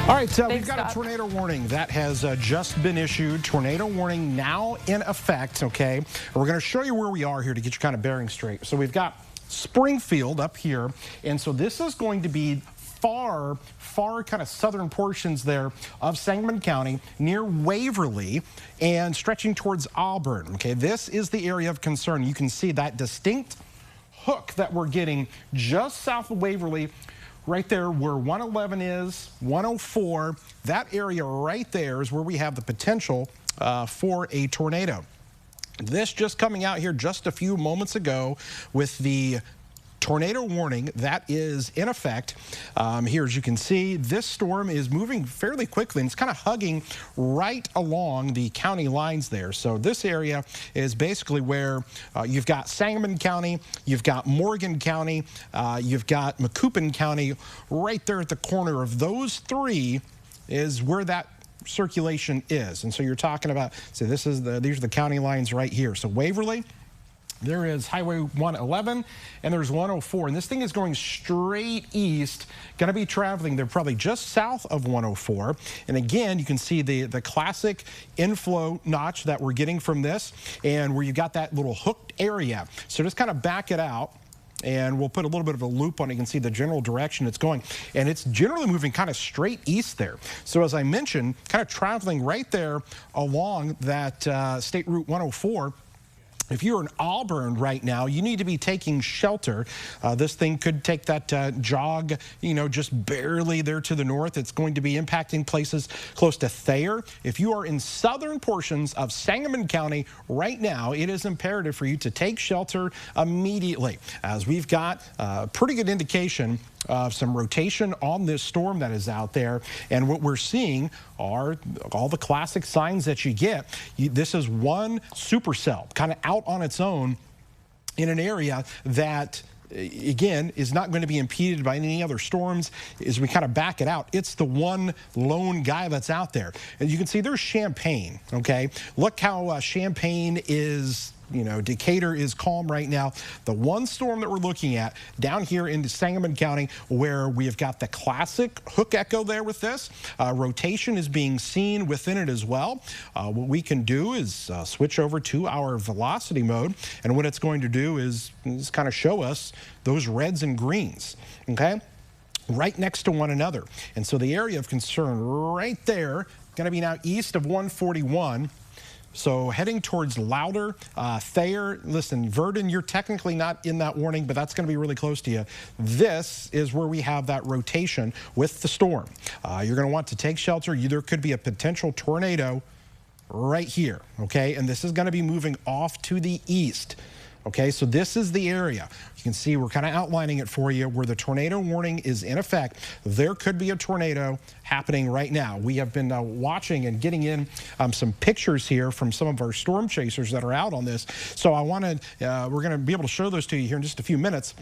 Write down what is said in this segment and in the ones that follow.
All right, so we've got a tornado warning that has just been issued. Tornado warning now in effect, okay? And we're going to show you where we are here to get your kind of bearing straight. So we've got Springfield up here, and so this is going to be far kind of southern portions there of Sangamon County near Waverly and stretching towards Auburn, okay? This is the area of concern. You can see that distinct hook that we're getting just south of Waverly, right there where 111 is, 104, that area right there is where we have the potential for a tornado. This just coming out here just a few moments ago with the tornado warning that is in effect. Here, as you can see, this storm is moving fairly quickly, and it's kind of hugging right along the county lines there. So this area is basically where you've got Sangamon County, you've got Morgan County, you've got Macoupin County. Right there at the corner of those three is where that circulation is. And so you're talking about, so these are the county lines right here. So Waverly, there is Highway 111, and there's 104. And this thing is going straight east, going to be traveling. They're probably just south of 104. And again, you can see the classic inflow notch that we're getting from this, and where you got that little hooked area. So just kind of back it out, and we'll put a little bit of a loop on it. You can see the general direction it's going, and it's generally moving kind of straight east there. So as I mentioned, kind of traveling right there along that State Route 104. If you're in Auburn right now, you need to be taking shelter. This thing could take that jog, you know, just barely there to the north. It's going to be impacting places close to Thayer. If you are in southern portions of Sangamon County right now, it is imperative for you to take shelter immediately, as we've got a pretty good indication of some rotation on this storm that is out there. And what we're seeing are all the classic signs that you get. This is one supercell kind of out on its own in an area that, again, is not going to be impeded by any other storms. As we kind of back it out, it's the one lone guy that's out there. And you can see there's Champaign, okay? Look how Champaign is, you know, Decatur is calm right now. The one storm that we're looking at down here in Sangamon County, where we have got the classic hook echo there with this. Rotation is being seen within it as well. What we can do is switch over to our velocity mode, and what it's going to do is kind of show us those reds and greens, okay? Right next to one another. And so the area of concern right there, going to be now east of 141. So heading towards Louder, Thayer. Listen, Verdon, you're technically not in that warning, but that's going to be really close to you. This is where we have that rotation with the storm. You're going to want to take shelter. There could be a potential tornado right here, okay? And this is going to be moving off to the east. Okay, so this is the area. You can see we're kind of outlining it for you where the tornado warning is in effect. There could be a tornado happening right now. We have been watching and getting in some pictures here from some of our storm chasers that are out on this. So I wanted, we're going to be able to show those to you here in just a few minutes.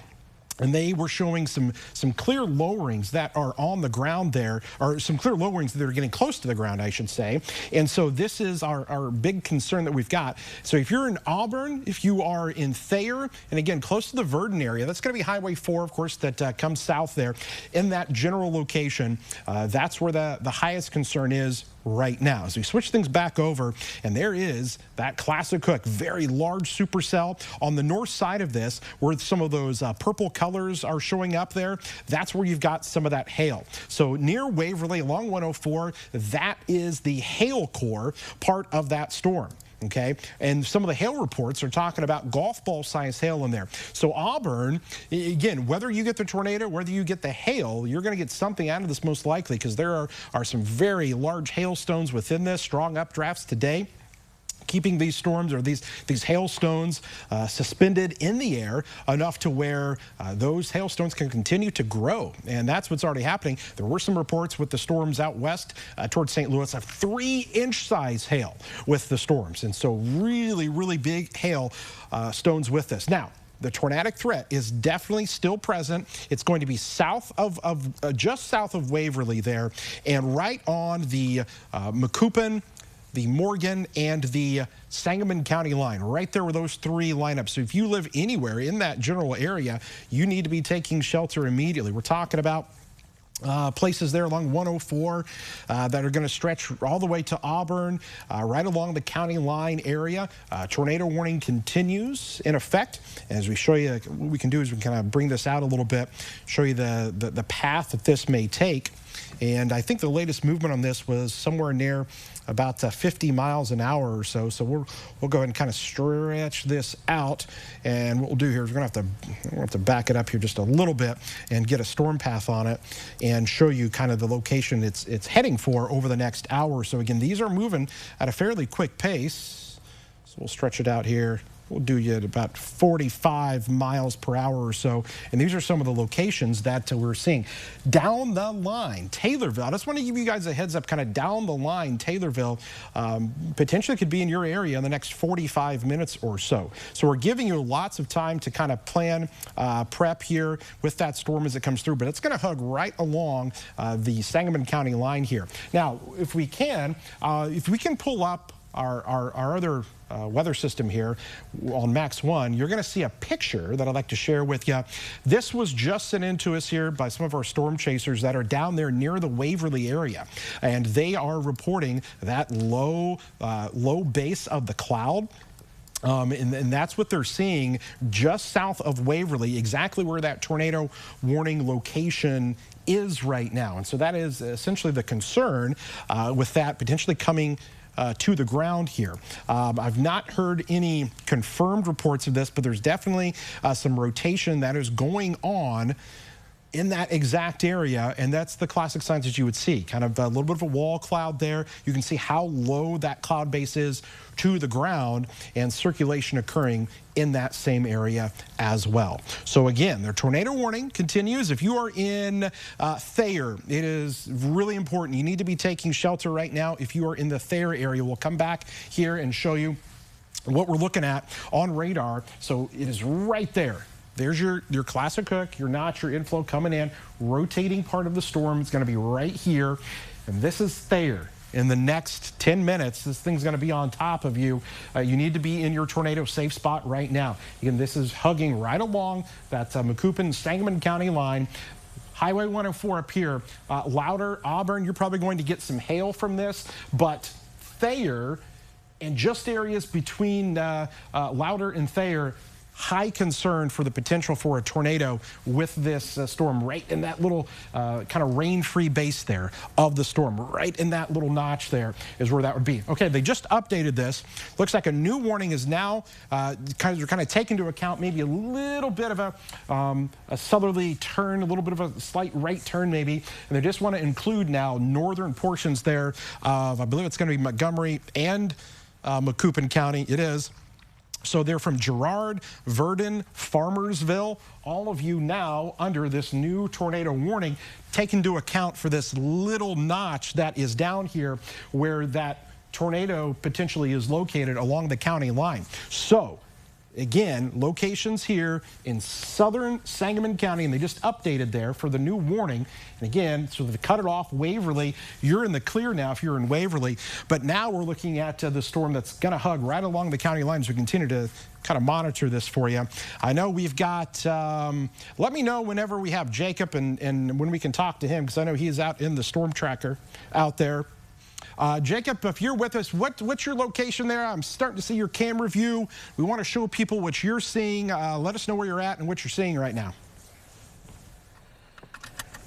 And they were showing some clear lowerings that are on the ground there, or some clear lowerings that are getting close to the ground, I should say. And so this is our big concern that we've got. So if you're in Auburn, if you are in Thayer, and again, close to the Verdon area, that's going to be Highway 4, of course, that comes south there. In that general location, that's where the highest concern is right now. As we switch things back over, and there is that classic hook, very large supercell on the north side of this, where some of those purple colors are showing up there. That's where you've got some of that hail. So near Waverly along 104, that is the hail core part of that storm. Okay, and some of the hail reports are talking about golf ball size hail in there. So Auburn, again, whether you get the tornado, whether you get the hail, you're going to get something out of this most likely, because there are some very large hailstones within this, strong updrafts today, keeping these storms or these hailstones suspended in the air enough to where those hailstones can continue to grow. And that's what's already happening. There were some reports with the storms out west towards St. Louis of 3-inch size hail with the storms. And so really, really big hail stones with this. Now, the tornadic threat is definitely still present. It's going to be south of just south of Waverly there, and right on the Macoupin, the Morgan, and the Sangamon County line, right there where those three line up. So if you live anywhere in that general area, you need to be taking shelter immediately. We're talking about places there along 104 that are going to stretch all the way to Auburn, right along the county line area. Tornado warning continues in effect. As we show you, what we can do is we can kind of bring this out a little bit, show you the path that this may take. And I think the latest movement on this was somewhere near about 50 miles an hour or so. So we'll go ahead and kind of stretch this out. And what we'll do here is we're going to have to back it up here just a little bit and get a storm path on it and show you kind of the location it's heading for over the next hour. So again, these are moving at a fairly quick pace. So we'll stretch it out here. We'll do you at about 45 miles per hour or so. And these are some of the locations that we're seeing. Down the line, Taylorville. I just want to give you guys a heads up, kind of down the line, Taylorville potentially could be in your area in the next 45 minutes or so. So we're giving you lots of time to kind of plan, prep here with that storm as it comes through. But it's going to hug right along the Sangamon County line here. Now, if we can pull up our other weather system here on Max 1, you're going to see a picture that I'd like to share with you. This was just sent in to us here by some of our storm chasers that are down there near the Waverly area, and they are reporting that low base of the cloud. And that's what they're seeing just south of Waverly, exactly where that tornado warning location is right now. And so that is essentially the concern with that potentially coming to the ground here. I've not heard any confirmed reports of this, but there's definitely some rotation that is going on in that exact area, and that's the classic signs that you would see. Kind of a little bit of a wall cloud there. You can see how low that cloud base is to the ground, and circulation occurring in that same area as well. So again, their tornado warning continues. If you are in Thayer, it is really important. You need to be taking shelter right now if you are in the Thayer area. We'll come back here and show you what we're looking at on radar. So it is right there. There's your classic hook, your notch, your inflow coming in, rotating part of the storm. It's going to be right here, and this is Thayer. In the next 10 minutes, this thing's going to be on top of you. You need to be in your tornado safe spot right now. Again, this is hugging right along that Macoupin Sangamon County line. Highway 104 up here. Louder, Auburn, you're probably going to get some hail from this, but Thayer and just areas between Louder and Thayer, high concern for the potential for a tornado with this storm right in that little kind of rain-free base there of the storm. Right in that little notch there is where that would be. Okay, they just updated this. Looks like a new warning is now kind of taken into account maybe a little bit of a southerly turn, a little bit of a slight right turn maybe, and they just want to include now northern portions there of, I believe it's going to be Montgomery and Macoupin County. It is. So they're from Girard, Verdon, Farmersville, all of you now under this new tornado warning, take into account for this little notch that is down here where that tornado potentially is located along the county line. So again, locations here in southern Sangamon County, and they just updated there for the new warning. And again, so they've cut it off. Waverly, you're in the clear now if you're in Waverly. But now we're looking at the storm that's going to hug right along the county lines. We continue to kind of monitor this for you. I know we've got, let me know whenever we have Jacob and when we can talk to him, because I know he is out in the StormTracker out there. Jacob, if you're with us, what's your location there? I'm starting to see your camera view. We want to show people what you're seeing. Let us know where you're at and what you're seeing right now.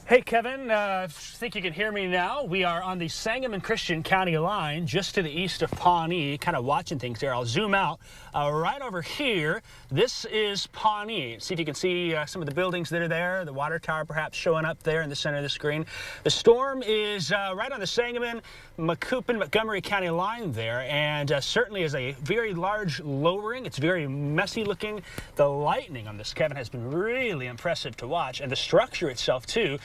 Hey, Kevin, I think you can hear me now. We are on the Sangamon Christian County line, just to the east of Pawnee, kind of watching things there. I'll zoom out right over here. This is Pawnee. See if you can see some of the buildings that are there, the water tower perhaps showing up there in the center of the screen. The storm is right on the Sangamon, Macoupin, Montgomery County line there, and certainly is a very large lowering. It's very messy looking. The lightning on this, Kevin, has been really impressive to watch, and the structure itself, too.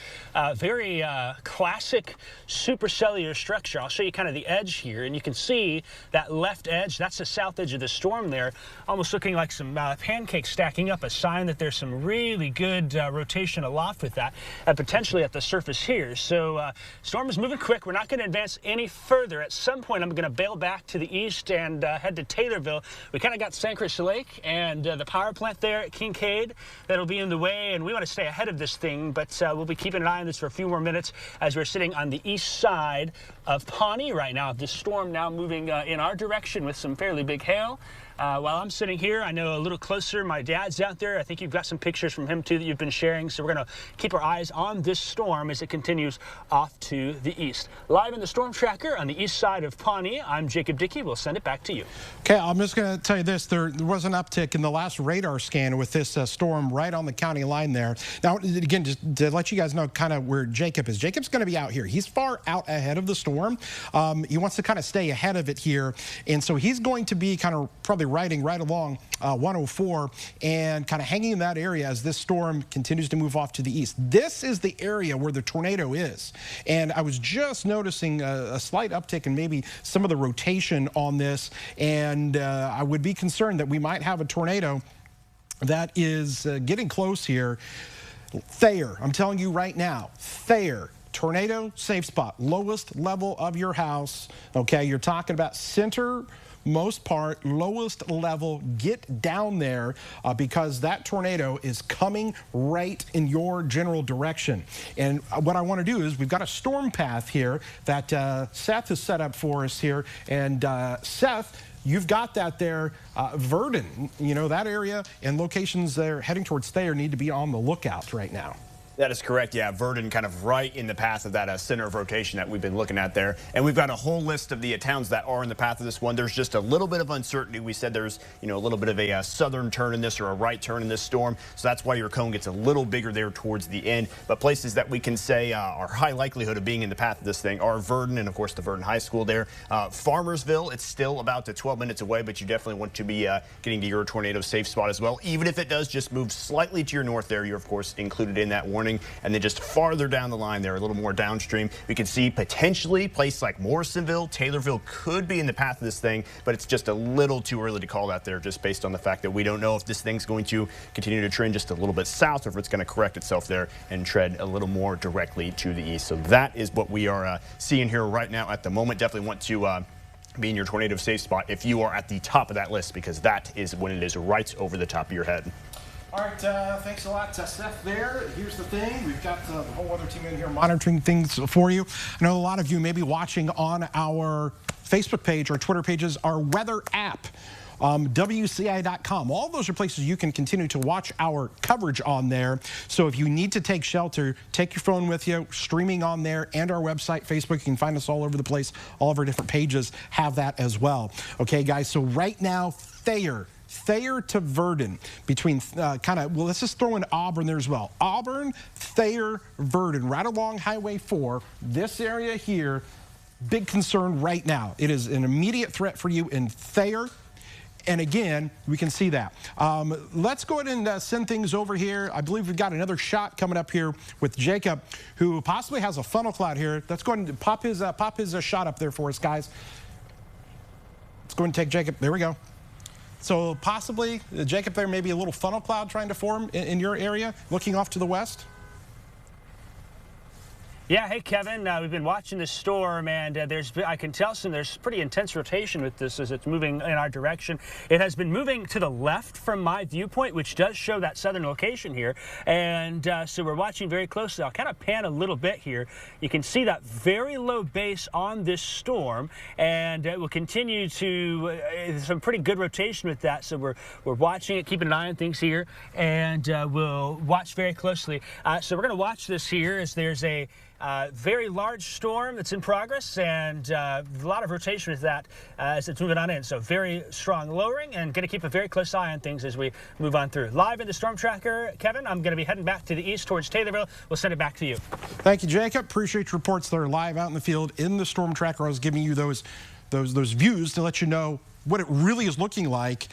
Very classic supercellular structure. I'll show you kind of the edge here, and you can see that left edge. That's the south edge of the storm there, almost looking like some pancakes stacking up, a sign that there's some really good rotation aloft with that, and potentially at the surface here. So storm is moving quick. We're not going to advance any further. At some point, I'm going to bail back to the east and head to Taylorville. We kind of got Sancris Lake and the power plant there at Kincaid that'll be in the way, and we want to stay ahead of this thing, but we'll be keeping an eye on this for a few more minutes as we're sitting on the east side of Pawnee right now. This storm now moving in our direction with some fairly big hail. While I'm sitting here, I know a little closer, my dad's out there. I think you've got some pictures from him, too, that you've been sharing. So we're going to keep our eyes on this storm as it continues off to the east. Live in the Storm Tracker on the east side of Pawnee, I'm Jacob Dickey. We'll send it back to you. Okay, I'm just going to tell you this. There was an uptick in the last radar scan with this storm right on the county line there. Now, again, just to let you guys know kind of where Jacob is. Jacob's going to be out here. He's far out ahead of the storm. He wants to kind of stay ahead of it here. And so he's going to be kind of probably riding right along 104 and kind of hanging in that area as this storm continues to move off to the east. This is the area where the tornado is. And I was just noticing a slight uptick in maybe some of the rotation on this. And I would be concerned that we might have a tornado that is getting close here. Thayer, I'm telling you right now, Thayer. Tornado safe spot, lowest level of your house. Okay, you're talking about center most part, lowest level. Get down there because that tornado is coming right in your general direction. And what I want to do is we've got a storm path here that Seth has set up for us here. And Seth, you've got that there. Verdon, you know, that area and locations there heading towards Thayer need to be on the lookout right now. That is correct. Yeah, Verdon kind of right in the path of that center of rotation that we've been looking at there. And we've got a whole list of the towns that are in the path of this one. There's just a little bit of uncertainty. We said there's, you know, a little bit of a southern turn in this or a right turn in this storm. So that's why your cone gets a little bigger there towards the end. But places that we can say are high likelihood of being in the path of this thing are Verdon and, of course, the Verdon High School there. Farmersville, it's still about 12 minutes away, but you definitely want to be getting to your tornado safe spot as well. Even if it does just move slightly to your north there, you're, of course, included in that warning. And then just farther down the line there, a little more downstream, we can see potentially places like Morrisonville, Taylorville could be in the path of this thing, but it's just a little too early to call that there just based on the fact that we don't know if this thing's going to continue to trend just a little bit south or if it's going to correct itself there and tread a little more directly to the east. So that is what we are seeing here right now at the moment. Definitely want to be in your tornado safe spot if you are at the top of that list, because that is when it is right over the top of your head. All right, thanks a lot, Seth there. Here's the thing. We've got the whole other team in here monitoring things for you. I know a lot of you may be watching on our Facebook page or Twitter pages, our weather app. WCIA.com. All those are places you can continue to watch our coverage on there. So if you need to take shelter, take your phone with you, streaming on there, and our website, Facebook. You can find us all over the place. All of our different pages have that as well. Okay, guys, so right now, Thayer to Verdon, between well, let's just throw in Auburn there as well. Auburn, Thayer, Verdon, right along Highway 4. This area here, big concern right now. It is an immediate threat for you in Thayer. And again, we can see that. Let's go ahead and send things over here. I believe we've got another shot coming up here with Jacob, who possibly has a funnel cloud here. Let's go ahead and pop his shot up there for us, guys. Let's go ahead and take Jacob. There we go. So possibly, Jacob, there may be a little funnel cloud trying to form in your area, looking off to the west. Yeah, hey Kevin, we've been watching this storm, and I can tell there's pretty intense rotation with this as it's moving in our direction. It has been moving to the left from my viewpoint, which does show that southern location here, and so we're watching very closely. I'll kind of pan a little bit here. You can see that very low base on this storm, and it will continue to some pretty good rotation with that. So we're watching it, keeping an eye on things here, and we'll watch very closely. So we're going to watch this here as there's a very large storm that's in progress, and a lot of rotation with that as it's moving on in. So very strong lowering, and going to keep a very close eye on things as we move on through. Live in the Storm Tracker, Kevin, I'm going to be heading back to the east towards Taylorville. We'll send it back to you. Thank you, Jacob. Appreciate your reports that are live out in the field in the Storm Tracker. I was giving you those views to let you know what it really is looking like.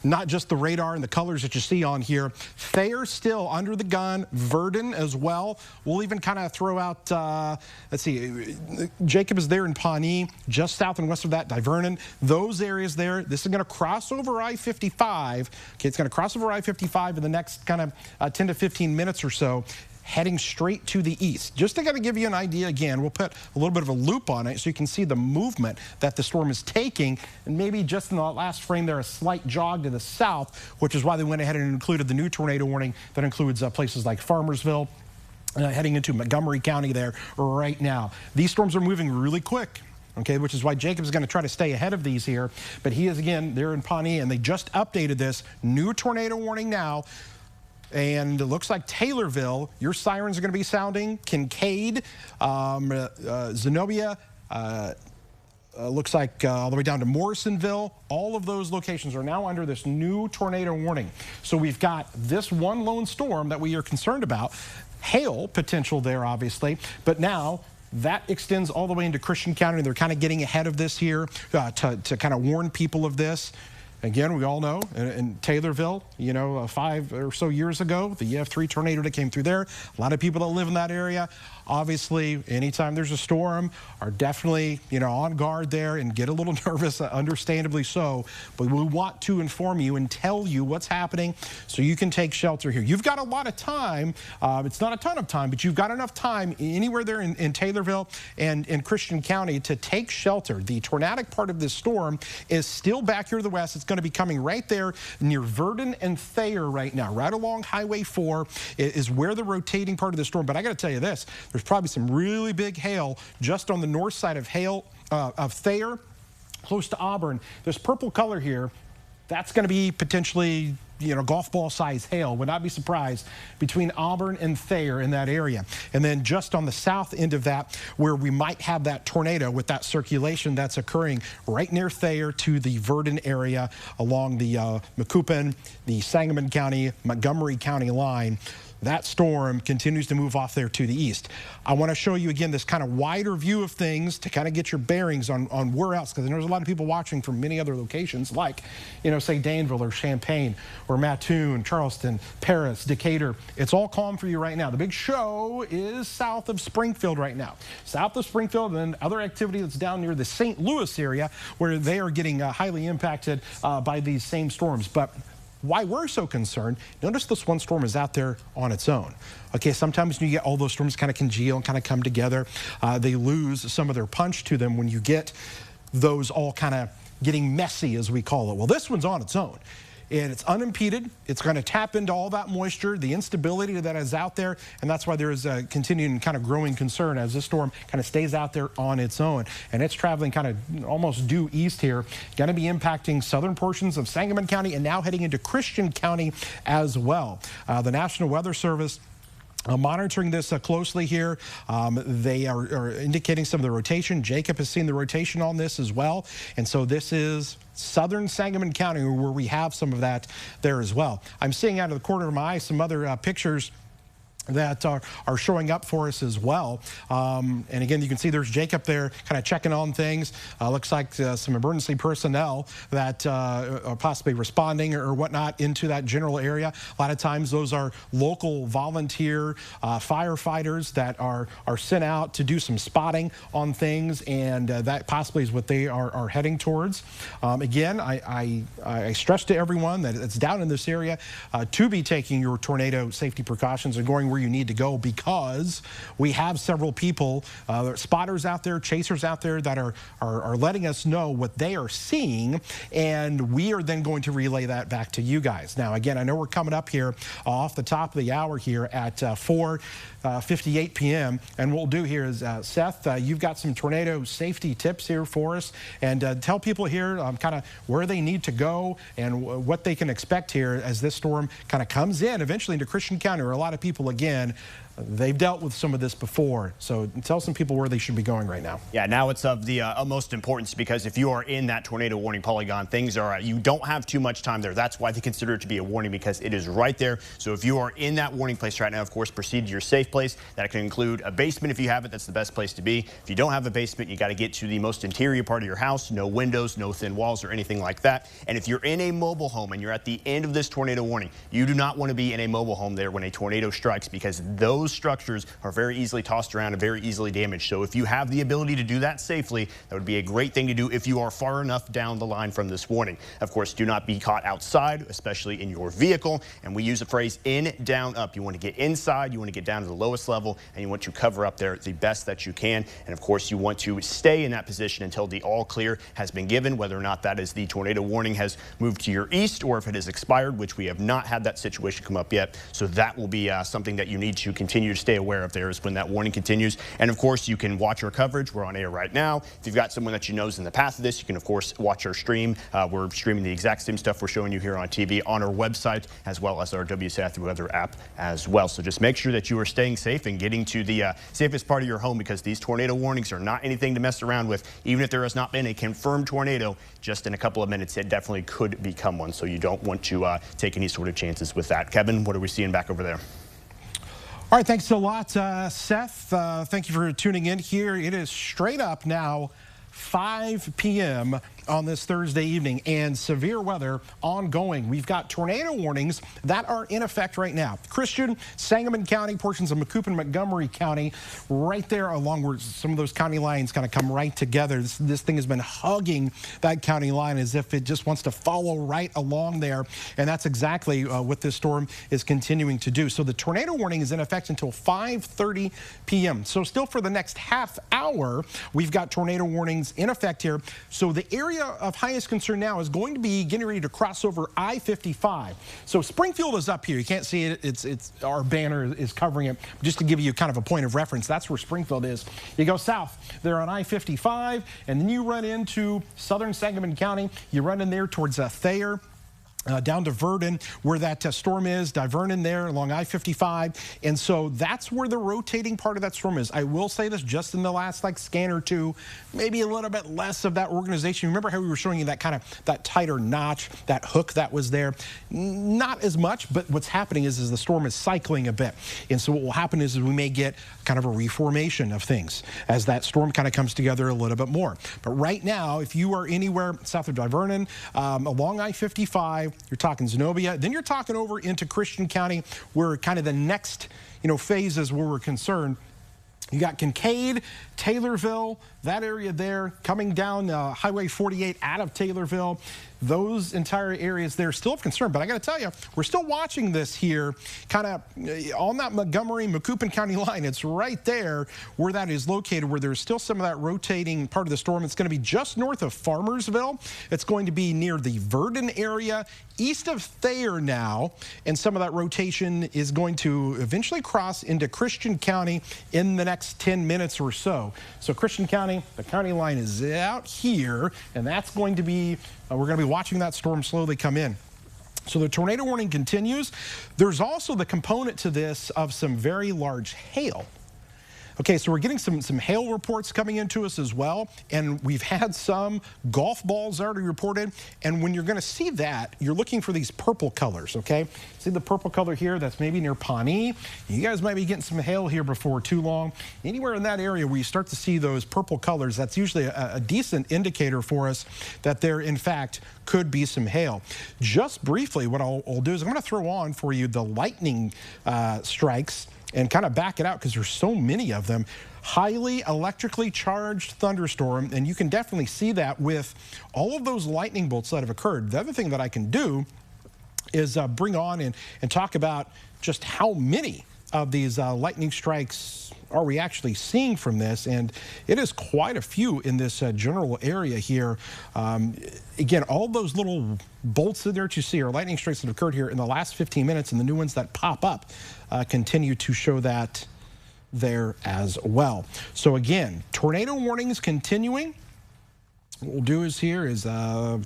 Not just the radar and the colors that you see on here. Thayer still under the gun. Verdon as well. We'll even kind of throw out, let's see, Jacob is there in Pawnee, just south and west of that, Divernon. Those areas there. This is going to cross over I-55. Okay, it's going to cross over I-55 in the next kind of 10 to 15 minutes or so, heading straight to the east. Just to kind of give you an idea, again, we'll put a little bit of a loop on it so you can see the movement that the storm is taking, and maybe just in the last frame there, a slight jog to the south, which is why they went ahead and included the new tornado warning that includes places like Farmersville, heading into Montgomery County there right now. These storms are moving really quick. Okay, which is why Jacob's going to try to stay ahead of these here. But he is, again, there in Pawnee, and they just updated this. New tornado warning now. And it looks like Taylorville, your sirens are going to be sounding. Kincaid, Zenobia, looks like all the way down to Morrisonville. All of those locations are now under this new tornado warning. So we've got this one lone storm that we are concerned about. Hail potential there, obviously. But now that extends all the way into Christian County. They're kind of getting ahead of this here to kind of warn people of this. Again, we all know in Taylorville, you know, 5 or so years ago, the EF3 tornado that came through there. A lot of people that live in that area, obviously, anytime there's a storm, are definitely, you know, on guard there and get a little nervous, understandably so. But we want to inform you and tell you what's happening so you can take shelter here. You've got a lot of time. It's not a ton of time, but you've got enough time anywhere there in Taylorville and in Christian County to take shelter. The tornadic part of this storm is still back here to the west. It's going to be coming right there near Verdon and Thayer right now. Right along Highway 4 is where the rotating part of the storm. But I got to tell you this, there's probably some really big hail just on the north side of Thayer, close to Auburn. This purple color here, that's going to be potentially, you know, golf ball size hail. Would not be surprised between Auburn and Thayer in that area. And then just on the south end of that, where we might have that tornado with that circulation that's occurring right near Thayer to the Verdon area along the Macoupin, the Sangamon County, Montgomery County line. That storm continues to move off there to the east. I want to show you again this kind of wider view of things to kind of get your bearings on where else, because there's a lot of people watching from many other locations like, you know, say Danville or Champaign or Mattoon, Charleston, Paris, Decatur. It's all calm for you right now. The big show is south of Springfield right now. South of Springfield, and then other activity that's down near the St. Louis area where they are getting highly impacted by these same storms. But why we're so concerned, notice this one storm is out there on its own. Okay, sometimes when you get all those storms kind of congeal and kind of come together, they lose some of their punch to them when you get those all kind of getting messy, as we call it. Well, this one's on its own. And it's unimpeded. It's going to tap into all that moisture, the instability that is out there, and that's why there is a continuing kind of growing concern as this storm kind of stays out there on its own. And it's traveling kind of almost due east here, going to be impacting southern portions of Sangamon County and now heading into Christian County as well. The National Weather Service monitoring this closely here. They are indicating some of the rotation. Jacob has seen the rotation on this as well. And so this is southern Sangamon County where we have some of that there as well. I'm seeing out of the corner of my eye some other pictures that are showing up for us as well. And again, you can see there's Jacob there kind of checking on things. Looks like some emergency personnel that are possibly responding or whatnot into that general area. A lot of times those are local volunteer firefighters that are sent out to do some spotting on things, and that possibly is what they are heading towards. Again, I stress to everyone that it's down in this area to be taking your tornado safety precautions and going where you need to go, because we have several people, spotters out there, chasers out there that are letting us know what they are seeing, and we are then going to relay that back to you guys. Now, again, I know we're coming up here off the top of the hour here at 4:58 p.m. and what we'll do here is, Seth, you've got some tornado safety tips here for us, and tell people here kind of where they need to go and what they can expect here as this storm kind of comes in eventually into Christian County, where a lot of people, again, they've dealt with some of this before. So tell some people where they should be going right now. Yeah, now it's of the utmost importance, because if you are in that tornado warning polygon, things are, you don't have too much time there. That's why they consider it to be a warning, because it is right there. So if you are in that warning place right now, of course, proceed to your safe place. That can include a basement if you have it. That's the best place to be. If you don't have a basement, you got to get to the most interior part of your house. No windows, no thin walls or anything like that. And if you're in a mobile home and you're at the end of this tornado warning, you do not want to be in a mobile home there when a tornado strikes, because those structures are very easily tossed around and very easily damaged. So if you have the ability to do that safely, that would be a great thing to do if you are far enough down the line from this warning. Of course, do not be caught outside, especially in your vehicle. And we use the phrase in, down, up. You want to get inside, you want to get down to the lowest level, and you want to cover up there the best that you can. And of course, you want to stay in that position until the all clear has been given, whether or not that is the tornado warning has moved to your east or if it has expired, which we have not had that situation come up yet. So that will be something that you need to continue continue to stay aware of there is when that warning continues. And of course, you can watch our coverage. We're on air right now. If you've got someone that you know is in the path of this, you can of course watch our stream. We're streaming the exact same stuff we're showing you here on TV on our website, as well as our WCIA weather app as well. So just make sure that you are staying safe and getting to the safest part of your home, because these tornado warnings are not anything to mess around with. Even if there has not been a confirmed tornado, just in a couple of minutes, it definitely could become one. So you don't want to take any sort of chances with that. Kevin, what are we seeing back over there? All right, thanks a lot, Seth. Thank you for tuning in here. It is straight up now 5 p.m. on this Thursday evening, and severe weather ongoing. We've got tornado warnings that are in effect right now. Christian, Sangamon County, portions of Macoupin, Montgomery County, right there along where some of those county lines kind of come right together. This thing has been hugging that county line as if it just wants to follow right along there, and that's exactly what this storm is continuing to do. So the tornado warning is in effect until 5:30 p.m. So still for the next half hour, we've got tornado warnings in effect here. So the area of highest concern now is going to be getting ready to cross over I-55. So Springfield is up here. You can't see it. It's our banner is covering it. Just to give you kind of a point of reference, that's where Springfield is. You go south, they're on I-55, and then you run into southern Sangamon County. You run in there towards Thayer. Down to Verdon, where that storm is, Divernon there along I-55. And so that's where the rotating part of that storm is. I will say this, just in the last scan or two, maybe a little bit less of that organization. Remember how we were showing you that that tighter notch, that hook that was there? Not as much, but what's happening is the storm is cycling a bit. And so what will happen is we may get kind of a reformation of things as that storm kind of comes together a little bit more. But right now, if you are anywhere south of Divernon, along I-55, you're talking Zenobia, then you're talking over into Christian County, where kind of the next phases where we're concerned. You got Kincaid, Taylorville, that area there, coming down Highway 48 out of Taylorville. Those entire areas there still of concern. But I got to tell you, we're still watching this here kind of on that Montgomery-Macoupin County line. It's right there where that is located, where there's still some of that rotating part of the storm. It's going to be just north of Farmersville. It's going to be near the Verdon area, east of Thayer now. And some of that rotation is going to eventually cross into Christian County in the next 10 minutes or so. So Christian County, the county line is out here, and that's going to be, we're going to be watching that storm slowly come in. So the tornado warning continues. There's also the component to this of some very large hail. Okay, so we're getting some hail reports coming into us as well, and we've had some golf balls already reported. And when you're going to see that, you're looking for these purple colors, okay? See the purple color here? That's maybe near Pawnee. You guys might be getting some hail here before too long. Anywhere in that area where you start to see those purple colors, that's usually a decent indicator for us that there, in fact, could be some hail. Just briefly, what I'll do is I'm going to throw on for you the lightning strikes and kind of back it out because there's so many of them. Highly electrically charged thunderstorm, and you can definitely see that with all of those lightning bolts that have occurred. The other thing that I can do is bring on and talk about just how many of these lightning strikes are we actually seeing from this, and it is quite a few in this general area here. Again, all those little bolts in there that you see are lightning strikes that have occurred here in the last 15 minutes, and the new ones that pop up continue to show that there as well. So again, tornado warnings continuing. What we'll do is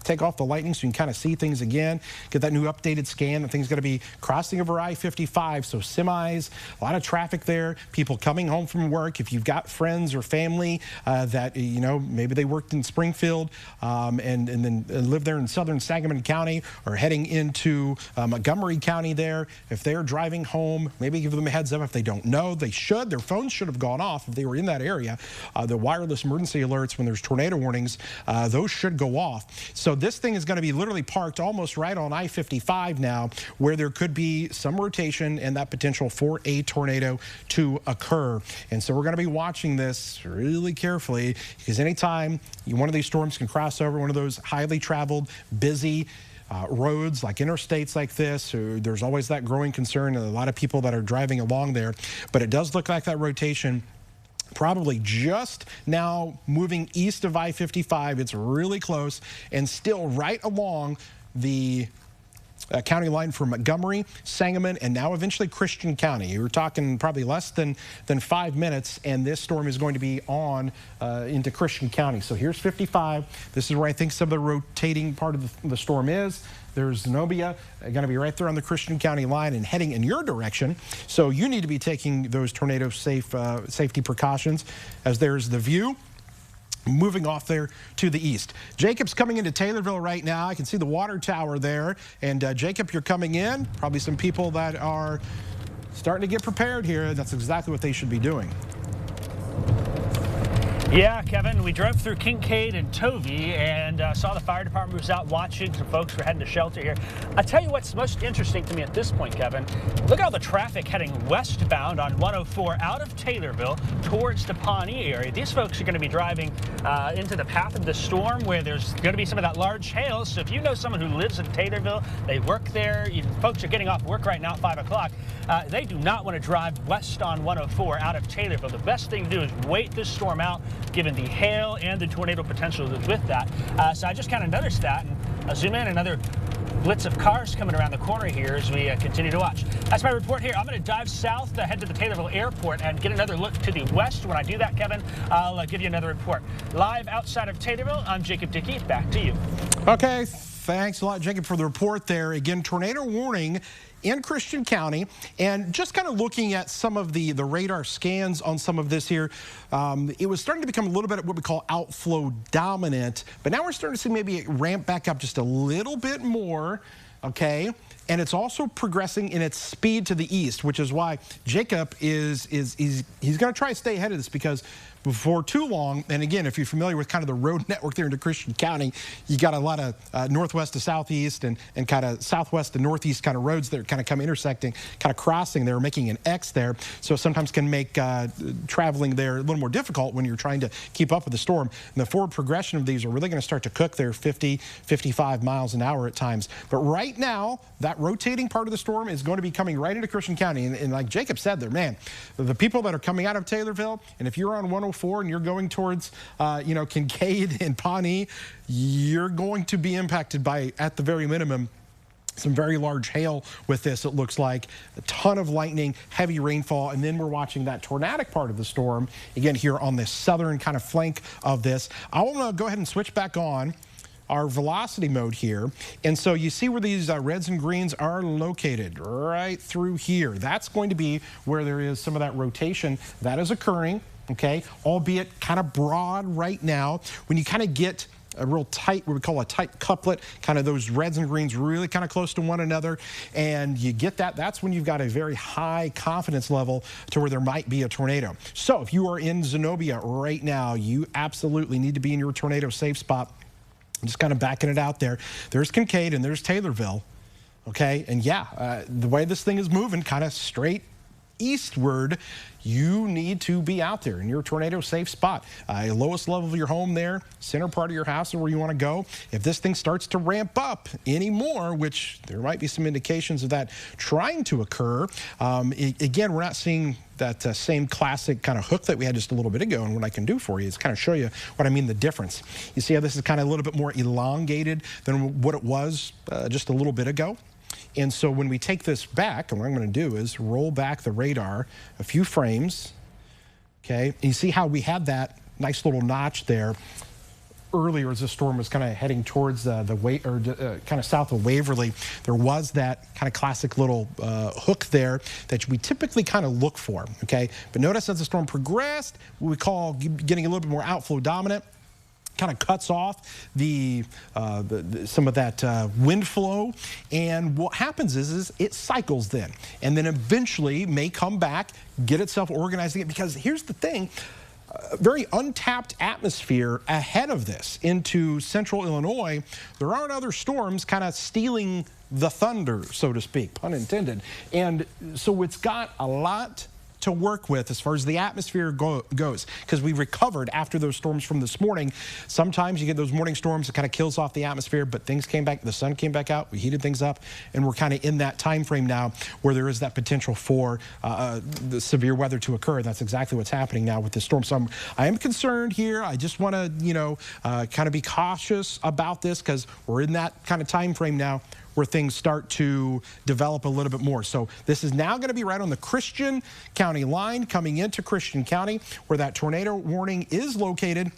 take off the lightning so you can kind of see things again, get that new updated scan. The thing's going to be crossing over I-55, so semis, a lot of traffic there, people coming home from work. If you've got friends or family that, maybe they worked in Springfield and then live there in southern Sangamon County or heading into Montgomery County there, if they're driving home, maybe give them a heads up if they don't know. They should. Their phones should have gone off if they were in that area. The wireless emergency alerts when there's tornado warnings, those should go off. So this thing is going to be literally parked almost right on I-55 now, where there could be some rotation and that potential for a tornado to occur. And so we're going to be watching this really carefully, because anytime one of these storms can cross over one of those highly traveled, busy roads like interstates like this, there's always that growing concern and a lot of people that are driving along there. But it does look like that rotation probably just now moving east of I-55. It's really close and still right along the county line for Montgomery, Sangamon, and now eventually Christian County. We're talking probably less than 5 minutes, and this storm is going to be on into Christian County. So here's 55. This is where I think some of the rotating part of the storm is. There's Zenobia, going to be right there on the Christian County line and heading in your direction. So you need to be taking those tornado safety precautions, as there's the view moving off there to the east. Jacob's coming into Taylorville right now. I can see the water tower there. And Jacob, you're coming in. Probably some people that are starting to get prepared here. That's exactly what they should be doing. Yeah, Kevin, we drove through Kincaid and Tovey and saw the fire department was out watching. Some folks were heading to shelter here. I tell you what's most interesting to me at this point, Kevin, look at all the traffic heading westbound on 104 out of Taylorville towards the Pawnee area. These folks are going to be driving into the path of the storm where there's going to be some of that large hail. So if you know someone who lives in Taylorville, they work there, folks are getting off work right now at 5 o'clock, they do not want to drive west on 104 out of Taylorville. The best thing to do is wait this storm out, given the hail and the tornado potential that's with that. So I just kind of noticed that, and I'll zoom in, another blitz of cars coming around the corner here as we continue to watch. That's my report here. I'm going to dive south, head to the Taylorville airport, and get another look to the west. When I do that, Kevin, I'll give you another report. Live outside of Taylorville, I'm Jacob Dickey. Back to you. Okay, thanks a lot, Jacob, for the report there. Again, tornado warning in Christian County, and just kind of looking at some of the radar scans on some of this here, it was starting to become a little bit of what we call outflow dominant, but now we're starting to see maybe it ramp back up just a little bit more, okay? And it's also progressing in its speed to the east, which is why Jacob he's going to try to stay ahead of this, because before too long, and again, if you're familiar with kind of the road network there into Christian County, you got a lot of northwest to southeast and kind of southwest to northeast kind of roads that kind of come intersecting, kind of crossing there, making an X there. So sometimes can make traveling there a little more difficult when you're trying to keep up with the storm. And the forward progression of these are really going to start to cook there 50, 55 miles an hour at times. But right now, that rotating part of the storm is going to be coming right into Christian County. And like Jacob said there, man, the people that are coming out of Taylorville, and if you're on 104 and you're going towards, you know, Kincaid and Pawnee, you're going to be impacted by, at the very minimum, some very large hail with this. It looks like a ton of lightning, heavy rainfall, and then we're watching that tornadic part of the storm, again, here on the southern kind of flank of this. I want to go ahead and switch back on our velocity mode here. And so you see where these reds and greens are located, right through here. That's going to be where there is some of that rotation that is occurring, okay, albeit kind of broad right now. When you kind of get a real tight, what we call a tight couplet, kind of those reds and greens really kind of close to one another, and you get that, that's when you've got a very high confidence level to where there might be a tornado. So if you are in Zenobia right now, you absolutely need to be in your tornado safe spot. I'm just kind of backing it out there. There's Kincaid and there's Taylorville, okay? And yeah, the way this thing is moving, kind of straight eastward, you need to be out there in your tornado safe spot. Lowest level of your home there, center part of your house, or where you want to go. If this thing starts to ramp up anymore, which there might be some indications of that trying to occur, again, we're not seeing that same classic kind of hook that we had just a little bit ago. And what I can do for you is kind of show you what I mean, the difference. You see how this is kind of a little bit more elongated than what it was just a little bit ago? And so when we take this back, and what I'm going to do is roll back the radar a few frames, okay? And you see how we had that nice little notch there earlier as the storm was kind of heading towards kind of south of Waverly. There was that kind of classic little hook there that we typically kind of look for, okay? But notice as the storm progressed, what we call getting a little bit more outflow dominant, kind of cuts off some of that wind flow, and what happens is it cycles then, and then eventually may come back, get itself organized again, because here's the thing, very untapped atmosphere ahead of this into central Illinois. There aren't other storms kind of stealing the thunder, so to speak, pun intended, and so it's got a lot to work with as far as the atmosphere goes, because we recovered after those storms from this morning. Sometimes you get those morning storms that kind of kills off the atmosphere, but things came back, the sun came back out, we heated things up, and we're kind of in that time frame now where there is that potential for the severe weather to occur. That's exactly what's happening now with this storm. So I am concerned here. I just want to, you know, kind of be cautious about this, because we're in that kind of time frame now where things start to develop a little bit more. So this is now going to be right on the Christian County line coming into Christian County where that tornado warning is located.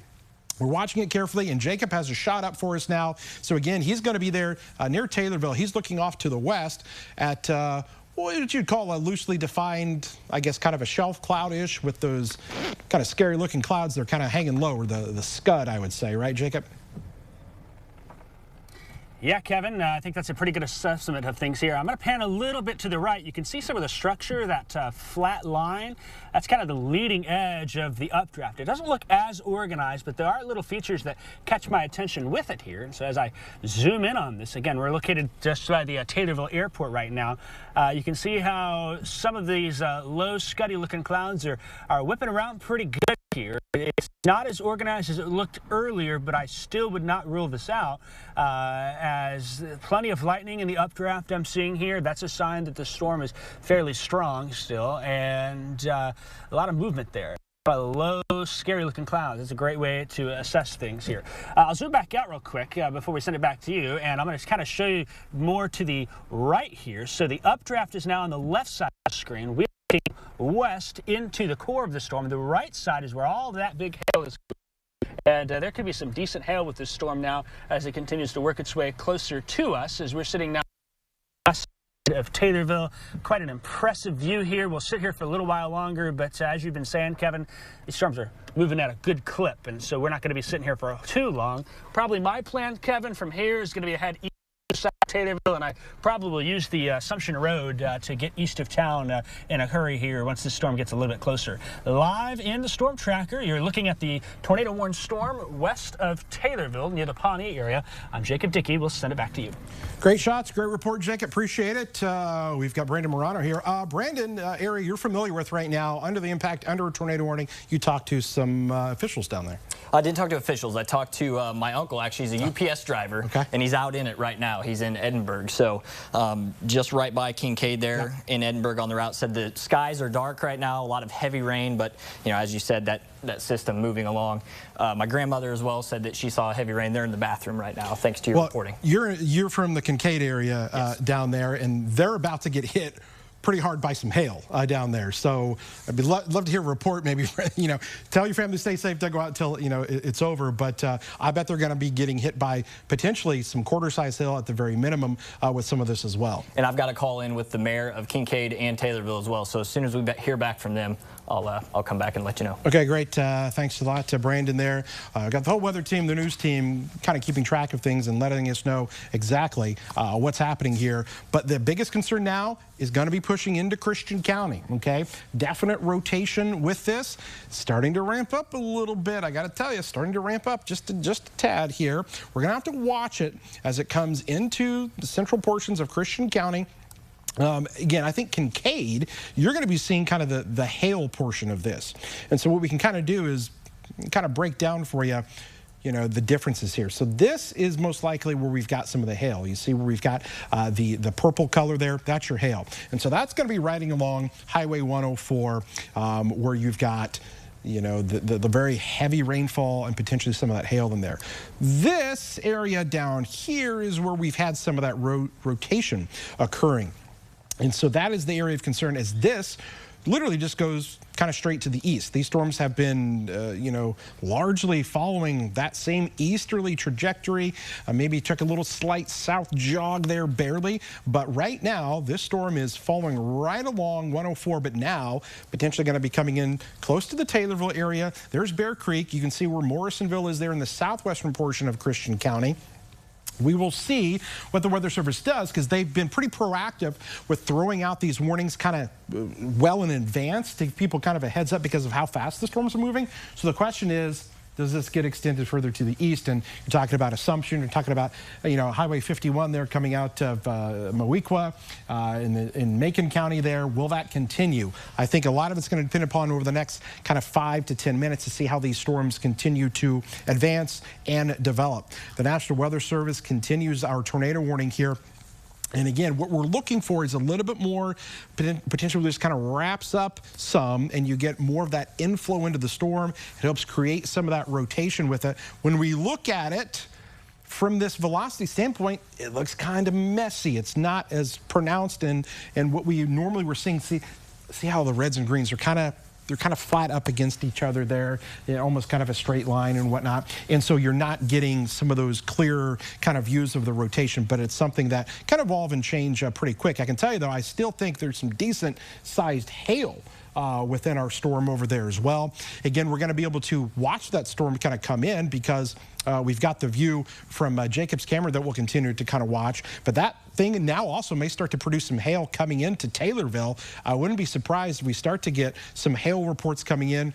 We're watching it carefully, and Jacob has a shot up for us now. So again, he's going to be there near Taylorville. He's looking off to the west at what you'd call a loosely defined, I guess, kind of a shelf cloud-ish with those kind of scary-looking clouds. They're kind of hanging low, or the scud, I would say, right, Jacob? Yeah, Kevin, I think that's a pretty good assessment of things here. I'm going to pan a little bit to the right. You can see some of the structure, that flat line. That's kind of the leading edge of the updraft. It doesn't look as organized, but there are little features that catch my attention with it here. And so as I zoom in on this, again, we're located just by the Taylorville Airport right now. You can see how some of these low, scuddy-looking clouds are whipping around pretty good here. It's not as organized as it looked earlier, but I still would not rule this out as plenty of lightning in the updraft I'm seeing here. That's a sign that the storm is fairly strong still, and a lot of movement there. Low, scary-looking clouds. It's a great way to assess things here. I'll zoom back out real quick before we send it back to you, and I'm going to kind of show you more to the right here. So the updraft is now on the left side of the screen. We're looking west into the core of the storm. The right side is where all that big hail is. And there could be some decent hail with this storm now as it continues to work its way closer to us as we're sitting now of Taylorville. Quite an impressive view here. We'll sit here for a little while longer, but as you've been saying, Kevin, these storms are moving at a good clip, and so we're not going to be sitting here for too long. Probably my plan, Kevin, from here is going to be ahead east of Taylorville, and I probably will use the Assumption Road to get east of town in a hurry here once this storm gets a little bit closer. Live in the Storm Tracker, you're looking at the tornado-warned storm west of Taylorville near the Pawnee area. I'm Jacob Dickey. We'll send it back to you. Great shots, great report, Jacob. Appreciate it. We've got Brandon Morano here. Brandon, area you're familiar with right now, under the impact, under a tornado warning. You talked to some officials down there. I didn't talk to officials. I talked to my uncle, actually. He's a UPS driver, and he's out in it right now. He's in Edinburgh, so just right by Kincaid there in Edinburgh on the route. Said the skies are dark right now, a lot of heavy rain, but you know, as you said, that system moving along. My grandmother as well said that she saw heavy rain. They're in the bathroom right now, thanks to your reporting. You're from the Kincaid area down there, and they're about to get hit pretty hard by some hail down there. So I'd love to hear a report, maybe, you know, tell your family to stay safe, don't go out until, you know, it's over. But I bet they're going to be getting hit by potentially some quarter-size hail at the very minimum with some of this as well. And I've got a call in with the mayor of Kincaid and Taylorville as well. So as soon as we hear back from them, I'll come back and let you know. Okay, great. Thanks a lot to Brandon there. Got the whole weather team, the news team, kind of keeping track of things and letting us know exactly what's happening here. But the biggest concern now is going to be pushing into Christian County, okay? Definite rotation with this. Starting to ramp up a little bit. I got to tell you, starting to ramp up just a tad here. We're going to have to watch it as it comes into the central portions of Christian County. Again, I think Kincaid, you're going to be seeing kind of the hail portion of this. And so what we can kind of do is kind of break down for you, you know, the differences here. So this is most likely where we've got some of the hail. You see where we've got the purple color there, that's your hail. And so that's going to be riding along Highway 104 where you've got, you know, the very heavy rainfall and potentially some of that hail in there. This area down here is where we've had some of that rotation occurring. And so that is the area of concern, as this literally just goes kind of straight to the east. These storms have been, you know, largely following that same easterly trajectory. Maybe took a little slight south jog there, barely. But right now, this storm is following right along 104, but now potentially going to be coming in close to the Taylorville area. There's Bear Creek. You can see where Morrisonville is there in the southwestern portion of Christian County. We will see what the Weather Service does, because they've been pretty proactive with throwing out these warnings kind of well in advance to give people kind of a heads up because of how fast the storms are moving. So the question is, does this get extended further to the east? And you're talking about Assumption, you're talking about, you know, Highway 51 there coming out of Moweaqua in Macon County there. Will that continue? I think a lot of it's going to depend upon over the next kind of 5 to 10 minutes to see how these storms continue to advance and develop. The National Weather Service continues our tornado warning here. And again, what we're looking for is a little bit more potential. This kind of wraps up some, and you get more of that inflow into the storm. It helps create some of that rotation with it. When we look at it from this velocity standpoint, it looks kind of messy. It's not as pronounced and what we normally were seeing. See how the reds and greens are they're kind of flat up against each other there, almost kind of a straight line and whatnot. And so you're not getting some of those clear kind of views of the rotation, but it's something that can evolve and change pretty quick. I can tell you, though, I still think there's some decent sized hail within our storm over there as well. Again, we're going to be able to watch that storm kind of come in because we've got the view from Jacob's camera that we'll continue to kind of watch. But that thing now also may start to produce some hail coming into Taylorville. I wouldn't be surprised if we start to get some hail reports coming in.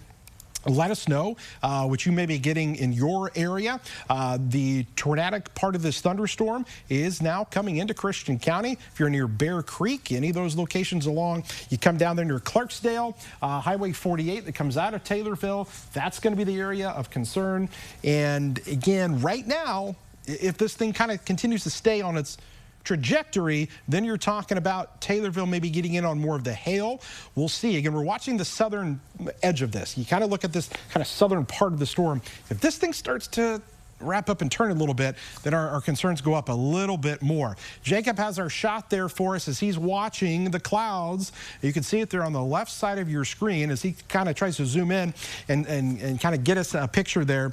Let us know what you may be getting in your area. The tornadic part of this thunderstorm is now coming into Christian County. If you're near Bear Creek, any of those locations along, you come down there near Clarksdale, Highway 48 that comes out of Taylorville, that's going to be the area of concern. And again, right now, if this thing kind of continues to stay on its trajectory, then you're talking about Taylorville maybe getting in on more of the hail. We'll see. Again, we're watching the southern edge of this. You kind of look at this kind of southern part of the storm. If this thing starts to wrap up and turn a little bit, then our concerns go up a little bit more. Jacob has our shot there for us as he's watching the clouds. You can see it there on the left side of your screen as he kind of tries to zoom in and kind of get us a picture there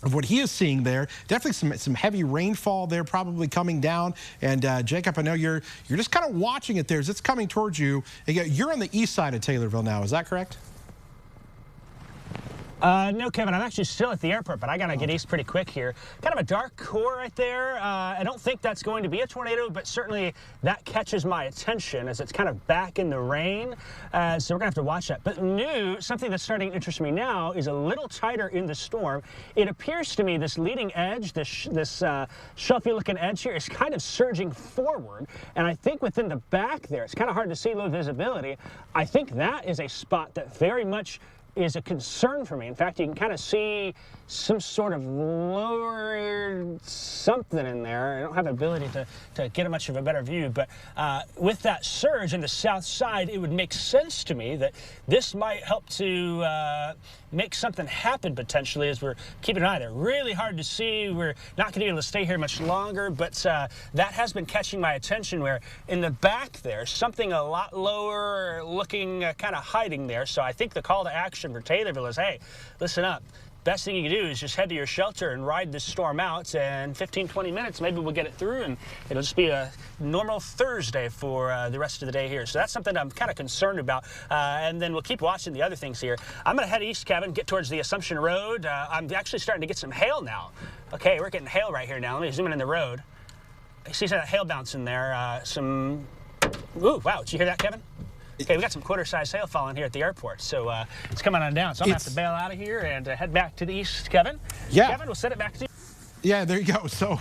of what he is seeing there. Definitely some heavy rainfall there probably coming down. And Jacob, I know you're just kind of watching it there as it's coming towards you. You're on the east side of Taylorville now, is that correct? No, Kevin, I'm actually still at the airport, but I got to get east pretty quick here. Kind of a dark core right there. I don't think that's going to be a tornado, but certainly that catches my attention as it's kind of back in the rain. So we're going to have to watch that. But something that's starting to interest me now is a little tighter in the storm. It appears to me this leading edge, this shelfy-looking edge here is kind of surging forward. And I think within the back there, it's kind of hard to see low visibility. I think that is a spot that very much is a concern for me. In fact, you can kind of see some sort of lower something in there. I don't have the ability to get much of a better view, but with that surge in the south side, it would make sense to me that this might help to make something happen potentially as we're keeping an eye there. Really hard to see. We're not going to be able to stay here much longer, but that has been catching my attention where in the back there, something a lot lower looking, kind of hiding there. So I think the call to action for Taylorville is, hey, listen up. Best thing you can do is just head to your shelter and ride this storm out, and 15-20 minutes maybe we'll get it through and it'll just be a normal Thursday for the rest of the day here. So that's something I'm kind of concerned about, and then we'll keep watching the other things here. I'm going to head east, Kevin, get towards the Assumption Road. I'm actually starting to get some hail now. Okay, we're getting hail right here now. Let me zoom in the road. I see some hail bouncing there. Ooh, wow, did you hear that, Kevin? Okay, we got some quarter-size hail falling here at the airport, so it's coming on down. So I'm going to have to bail out of here and head back to the east, Kevin. Yeah. Kevin, we'll send it back to you. Yeah, there you go. So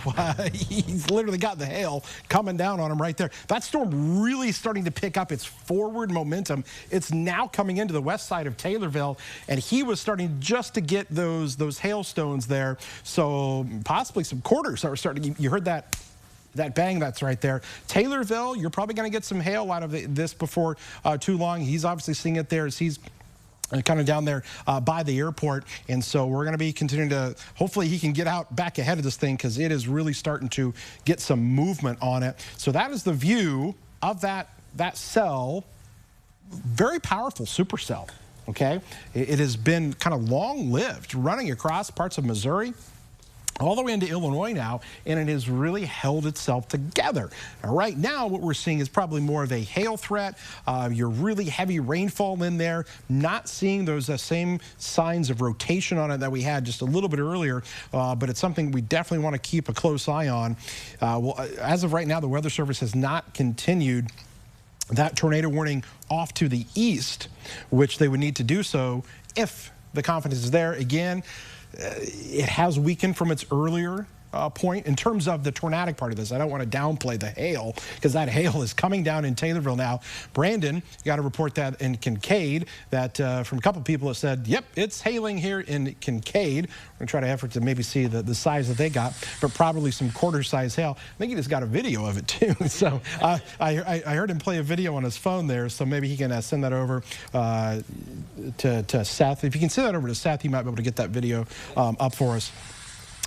he's literally got the hail coming down on him right there. That storm really starting to pick up its forward momentum. It's now coming into the west side of Taylorville, and he was starting just to get those hailstones there. So possibly some quarters are starting. You heard that bang that's right there. Taylorville, you're probably going to get some hail out of this before too long. He's obviously seeing it there as he's kind of down there by the airport. And so we're going to be continuing to, hopefully he can get out back ahead of this thing because it is really starting to get some movement on it. So that is the view of that cell. Very powerful supercell, okay? It has been kind of long-lived, running across parts of Missouri, all the way into Illinois now, and it has really held itself together. Now, right now, what we're seeing is probably more of a hail threat. Your really heavy rainfall in there, not seeing those same signs of rotation on it that we had just a little bit earlier, but it's something we definitely want to keep a close eye on. Well, as of right now, the Weather Service has not continued that tornado warning off to the east, which they would need to do so if the confidence is there. Again, it has weakened from its earlier point in terms of the tornadic part of this. I don't want to downplay the hail because that hail is coming down in Taylorville now. Brandon got a report that in Kincaid that from a couple people that said, yep, it's hailing here in Kincaid. We're going to try to effort to maybe see the size that they got, but probably some quarter-size hail. I think he just got a video of it too. So I heard him play a video on his phone there, so maybe he can send that over to Seth. If you can send that over to Seth, he might be able to get that video up for us.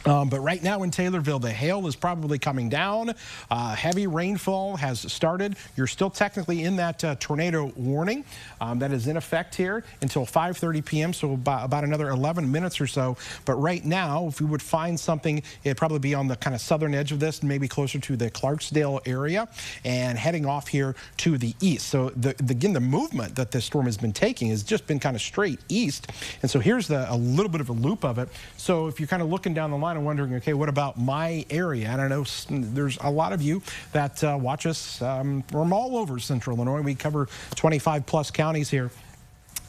But right now in Taylorville, the hail is probably coming down. Heavy rainfall has started. You're still technically in that tornado warning that is in effect here until 5:30 p.m., so about another 11 minutes or so. But right now, if we would find something, it'd probably be on the kind of southern edge of this, maybe closer to the Clarksdale area and heading off here to the east. So again, the movement that this storm has been taking has just been kind of straight east. And so here's a little bit of a loop of it. So if you're kind of looking down the line and wondering, okay, what about my area? And I know there's a lot of you that watch us from all over Central Illinois. We cover 25 plus counties here.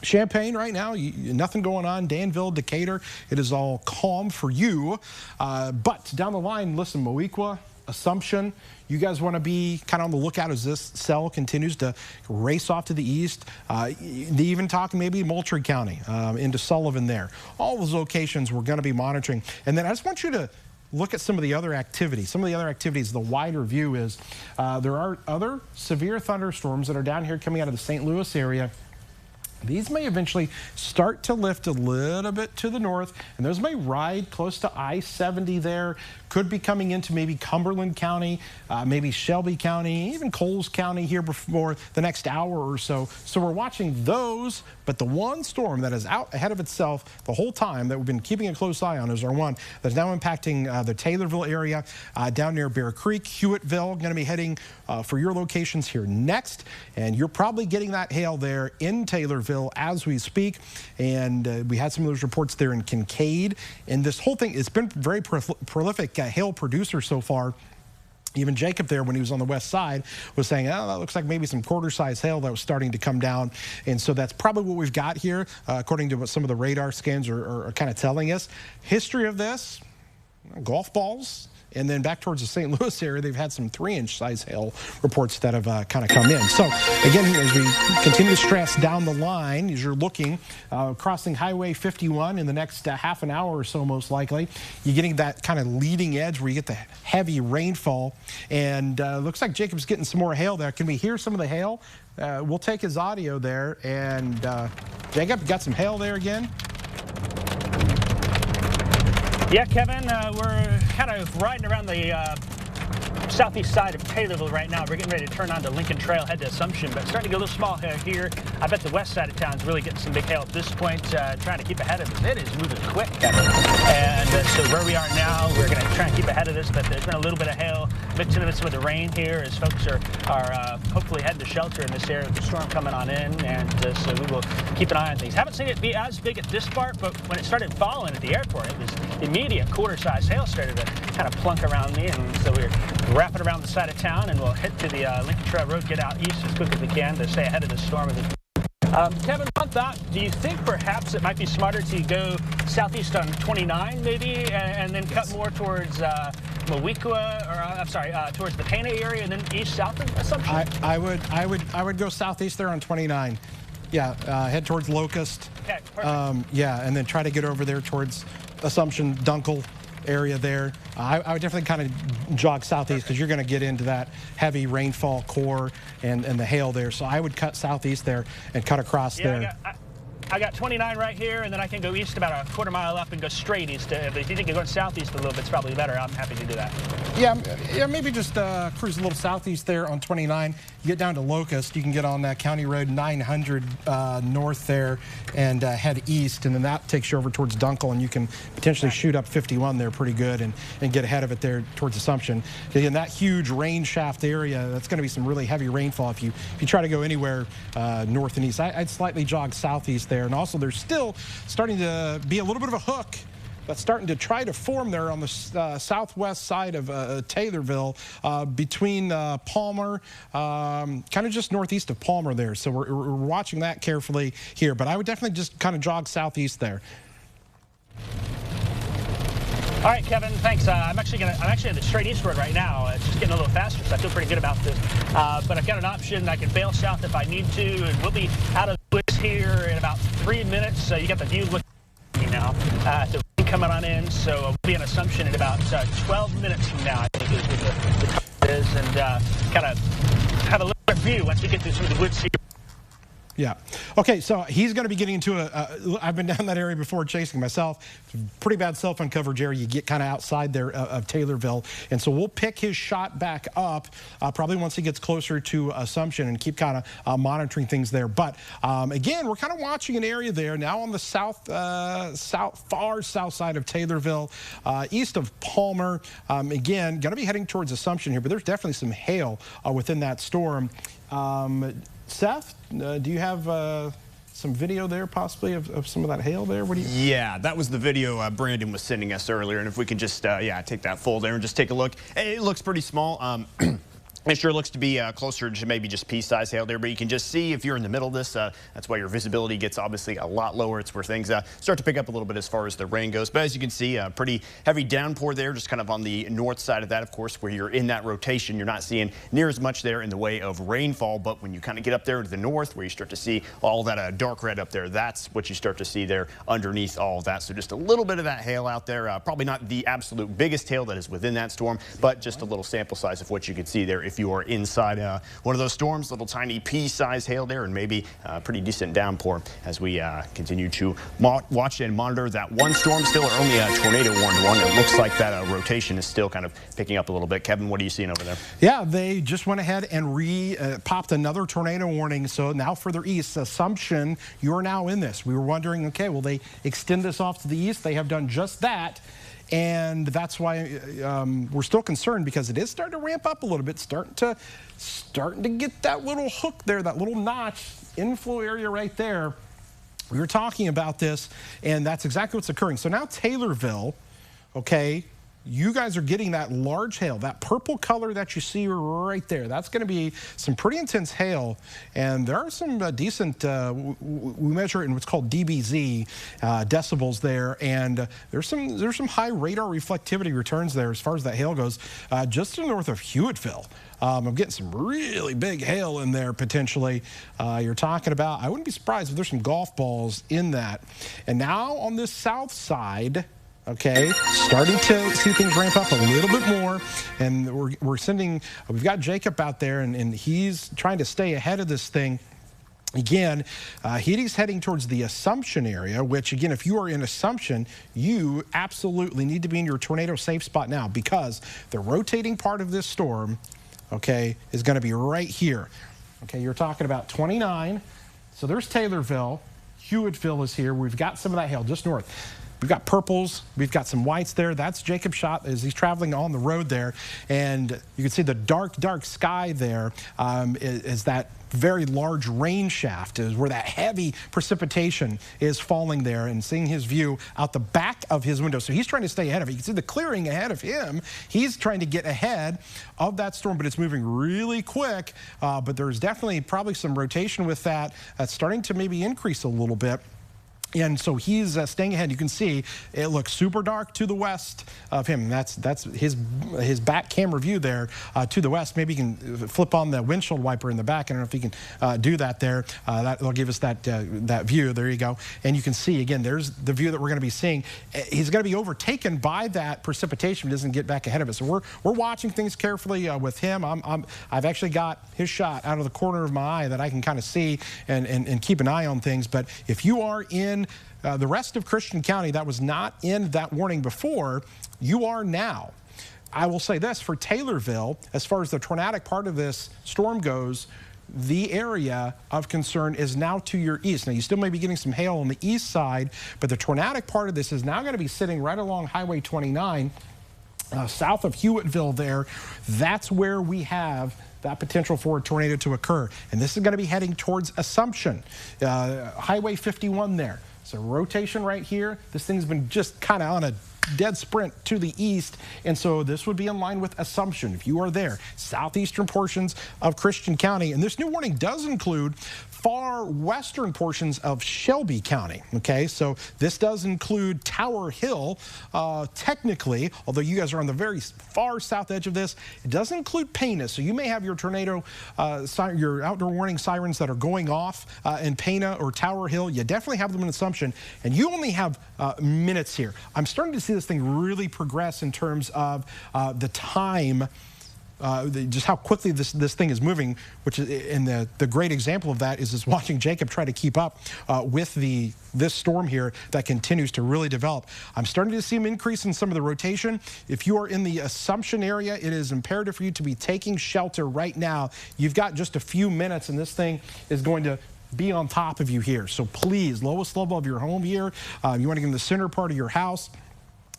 Champaign right now, nothing going on. Danville, Decatur, it is all calm for you. But down the line, listen, Moequa, Assumption, you guys want to be kind of on the lookout as this cell continues to race off to the east. They even talking maybe Moultrie County into Sullivan there. All those locations we're going to be monitoring. And then I just want you to look at some of the other activities. Some of the other activities, the wider view is there are other severe thunderstorms that are down here coming out of the St. Louis area. These may eventually start to lift a little bit to the north, and those may ride close to I-70 there. Could be coming into maybe Cumberland County, maybe Shelby County, even Coles County here before the next hour or so. So we're watching those, but the one storm that is out ahead of itself the whole time that we've been keeping a close eye on is our one that's now impacting the Taylorville area down near Bear Creek, Hewitttville. Going to be heading for your locations here next, and you're probably getting that hail there in Taylorville as we speak. And we had some of those reports there in Kincaid, and this whole thing, it's been very prolific hail producer so far. Even Jacob there, when he was on the west side, was saying, oh, that looks like maybe some quarter-size hail that was starting to come down. And so that's probably what we've got here, according to what some of the radar scans are kind of telling us. History of this, golf balls. And then back towards the St. Louis area, they've had some 3-inch size hail reports that have kind of come in. So again, as we continue to stress down the line, as you're looking, crossing Highway 51 in the next half an hour or so, most likely, you're getting that kind of leading edge where you get the heavy rainfall. And looks like Jacob's getting some more hail there. Can we hear some of the hail? We'll take his audio there. And Jacob, got some hail there again? Yeah, Kevin, we're kind of riding around the southeast side of Taylorville right now. We're getting ready to turn on to Lincoln Trail, head to Assumption, but starting to get a little small hail here. I bet the west side of town is really getting some big hail at this point, trying to keep ahead of it. It is moving quick, Kevin. And so where we are now, we're going to try and keep ahead of this, but there's been a little bit of hail mixed in with some of the rain here as folks are hopefully heading to shelter in this area with the storm coming on in, and so we will keep an eye on things. Haven't seen it be as big at this part, but when it started falling at the airport, it was immediate quarter-size hail started to kind of plunk around me, and so we're wrapping around the side of town, and we'll head to the Lincoln Trail Road, get out east as quick as we can to stay ahead of the storm. Kevin, one thought, do you think perhaps it might be smarter to go southeast on 29 maybe, and then cut more towards Moequa, or I'm sorry, towards the Pana area, and then east-south of Assumption? I would go southeast there on 29. Yeah, head towards Locust. Okay, perfect. Yeah, and then try to get over there towards Assumption, Dunkel area there. I would definitely kind of jog southeast because you're going to get into that heavy rainfall core and the hail there. So I would cut southeast there and cut across there. I got 29 right here, and then I can go east about a quarter mile up and go straight east. But if you think you're going southeast a little bit, it's probably better. I'm happy to do that. Yeah, maybe just cruise a little southeast there on 29. You get down to Locust, you can get on County Road 900 north there and head east, and then that takes you over towards Dunkel, and you can potentially shoot up 51 there pretty good and get ahead of it there towards Assumption. Again, that huge rain shaft area, that's going to be some really heavy rainfall if you try to go anywhere north and east. I'd slightly jog southeast there, and also there's still starting to be a little bit of a hook that's starting to try to form there on the southwest side of Taylorville between Palmer, kind of just northeast of Palmer there. So we're watching that carefully here, but I would definitely just kind of jog southeast there. All right, Kevin, thanks. I'm actually in the straight eastward right now. It's just getting a little faster, so I feel pretty good about this. But I've got an option. I can bail south if I need to, and we'll be out of the woods here in about 3 minutes. So you got the view looking now. The rain coming on in, so we'll be in Assumption in about 12 minutes from now, I think is the time is, and kind of have a little view once we get through some of the woods here. Yeah. Okay, so he's going to be getting into I've been down that area before chasing myself. Pretty bad cell phone coverage area. You get kind of outside there of Taylorville. And so we'll pick his shot back up probably once he gets closer to Assumption and keep kind of monitoring things there. But again, we're kind of watching an area there now on the far south side of Taylorville, east of Palmer. Again, going to be heading towards Assumption here, but there's definitely some hail within that storm. Seth, do you have some video there possibly of some of that hail there? What do you? Yeah, that was the video Brandon was sending us earlier. And if we can just, yeah, take that full there and just take a look. It looks pretty small. It sure looks to be closer to maybe just pea-sized hail there, but you can just see if you're in the middle of this, that's why your visibility gets obviously a lot lower. It's where things start to pick up a little bit as far as the rain goes. But as you can see, a pretty heavy downpour there, just kind of on the north side of that, of course, where you're in that rotation. You're not seeing near as much there in the way of rainfall, but when you kind of get up there to the north, where you start to see all that dark red up there, that's what you start to see there underneath all of that. So just a little bit of that hail out there. Probably not the absolute biggest hail that is within that storm, but just a little sample size of what you can see there if you are inside one of those storms. Little tiny pea-sized hail there, and maybe a pretty decent downpour as we continue to watch and monitor that one storm. Still only a tornado warned one. It looks like that rotation is still kind of picking up a little bit. Kevin, what are you seeing over there? Yeah, they just went ahead and popped another tornado warning. So now further east, Assumption, you are now in this. We were wondering, okay, will they extend this off to the east? They have done just that. And that's why we're still concerned, because it is starting to ramp up a little bit, starting to get that little hook there, that little notch, inflow area right there. We were talking about this, and that's exactly what's occurring. So now Taylorville, okay, you guys are getting that large hail, that purple color that you see right there. That's going to be some pretty intense hail, and there are some decent, we measure it in what's called DBZ, decibels there, and there's some high radar reflectivity returns there as far as that hail goes, just to the north of Hewitttville. I'm getting some really big hail in there potentially. You're talking about, I wouldn't be surprised if there's some golf balls in that. And now on this south side, okay, starting to see things ramp up a little bit more, and we've got Jacob out there, and he's trying to stay ahead of this thing. Again, he's heading towards the Assumption area, which, again, if you are in Assumption, you absolutely need to be in your tornado safe spot now, because the rotating part of this storm, okay, is going to be right here. Okay, you're talking about 29. So there's Taylorville. Hewitttville is here. We've got some of that hail just north. We've got purples, we've got some whites there. That's Jacob's shot as he's traveling on the road there. And you can see the dark, dark sky there is that very large rain shaft, is where that heavy precipitation is falling there, and seeing his view out the back of his window. So he's trying to stay ahead of it. You can see the clearing ahead of him. He's trying to get ahead of that storm, but it's moving really quick. But there's definitely probably some rotation with that. That's starting to maybe increase a little bit. And so he's staying ahead. You can see it looks super dark to the west of him. That's his back camera view there to the west. Maybe you can flip on the windshield wiper in the back. I don't know if you can do that there. That'll give us that view. There you go. And you can see, again, there's the view that we're going to be seeing. He's going to be overtaken by that precipitation. He doesn't get back ahead of it. So we're watching things carefully with him. I've actually got his shot out of the corner of my eye that I can kind of see and keep an eye on things. But if you are in the rest of Christian County that was not in that warning before, you are now. I will say this, for Taylorville, as far as the tornadic part of this storm goes, the area of concern is now to your east. Now, you still may be getting some hail on the east side, but the tornadic part of this is now going to be sitting right along Highway 29, south of Hewitttville there. That's where we have that potential for a tornado to occur. And this is going to be heading towards Assumption, Highway 51 there. So rotation right here. This thing's been just kind of on a dead sprint to the east, and so this would be in line with Assumption. If you are there, southeastern portions of Christian County, and this new warning does include far western portions of Shelby County, okay? So this does include Tower Hill, technically, although you guys are on the very far south edge of this. It does include Pana, so you may have your tornado, your outdoor warning sirens that are going off in Pana or Tower Hill. You definitely have them in Assumption, and you only have minutes here. I'm starting to see this thing really progress in terms of the time just how quickly this thing is moving, which is, and the great example of that is watching Jacob try to keep up with this storm here that continues to really develop. I'm starting to see an increase in some of the rotation. If you are in the Assumption area, it is imperative for you to be taking shelter right now. You've got just a few minutes, and this thing is going to be on top of you here. So please, lowest level of your home here. You want to get in the center part of your house.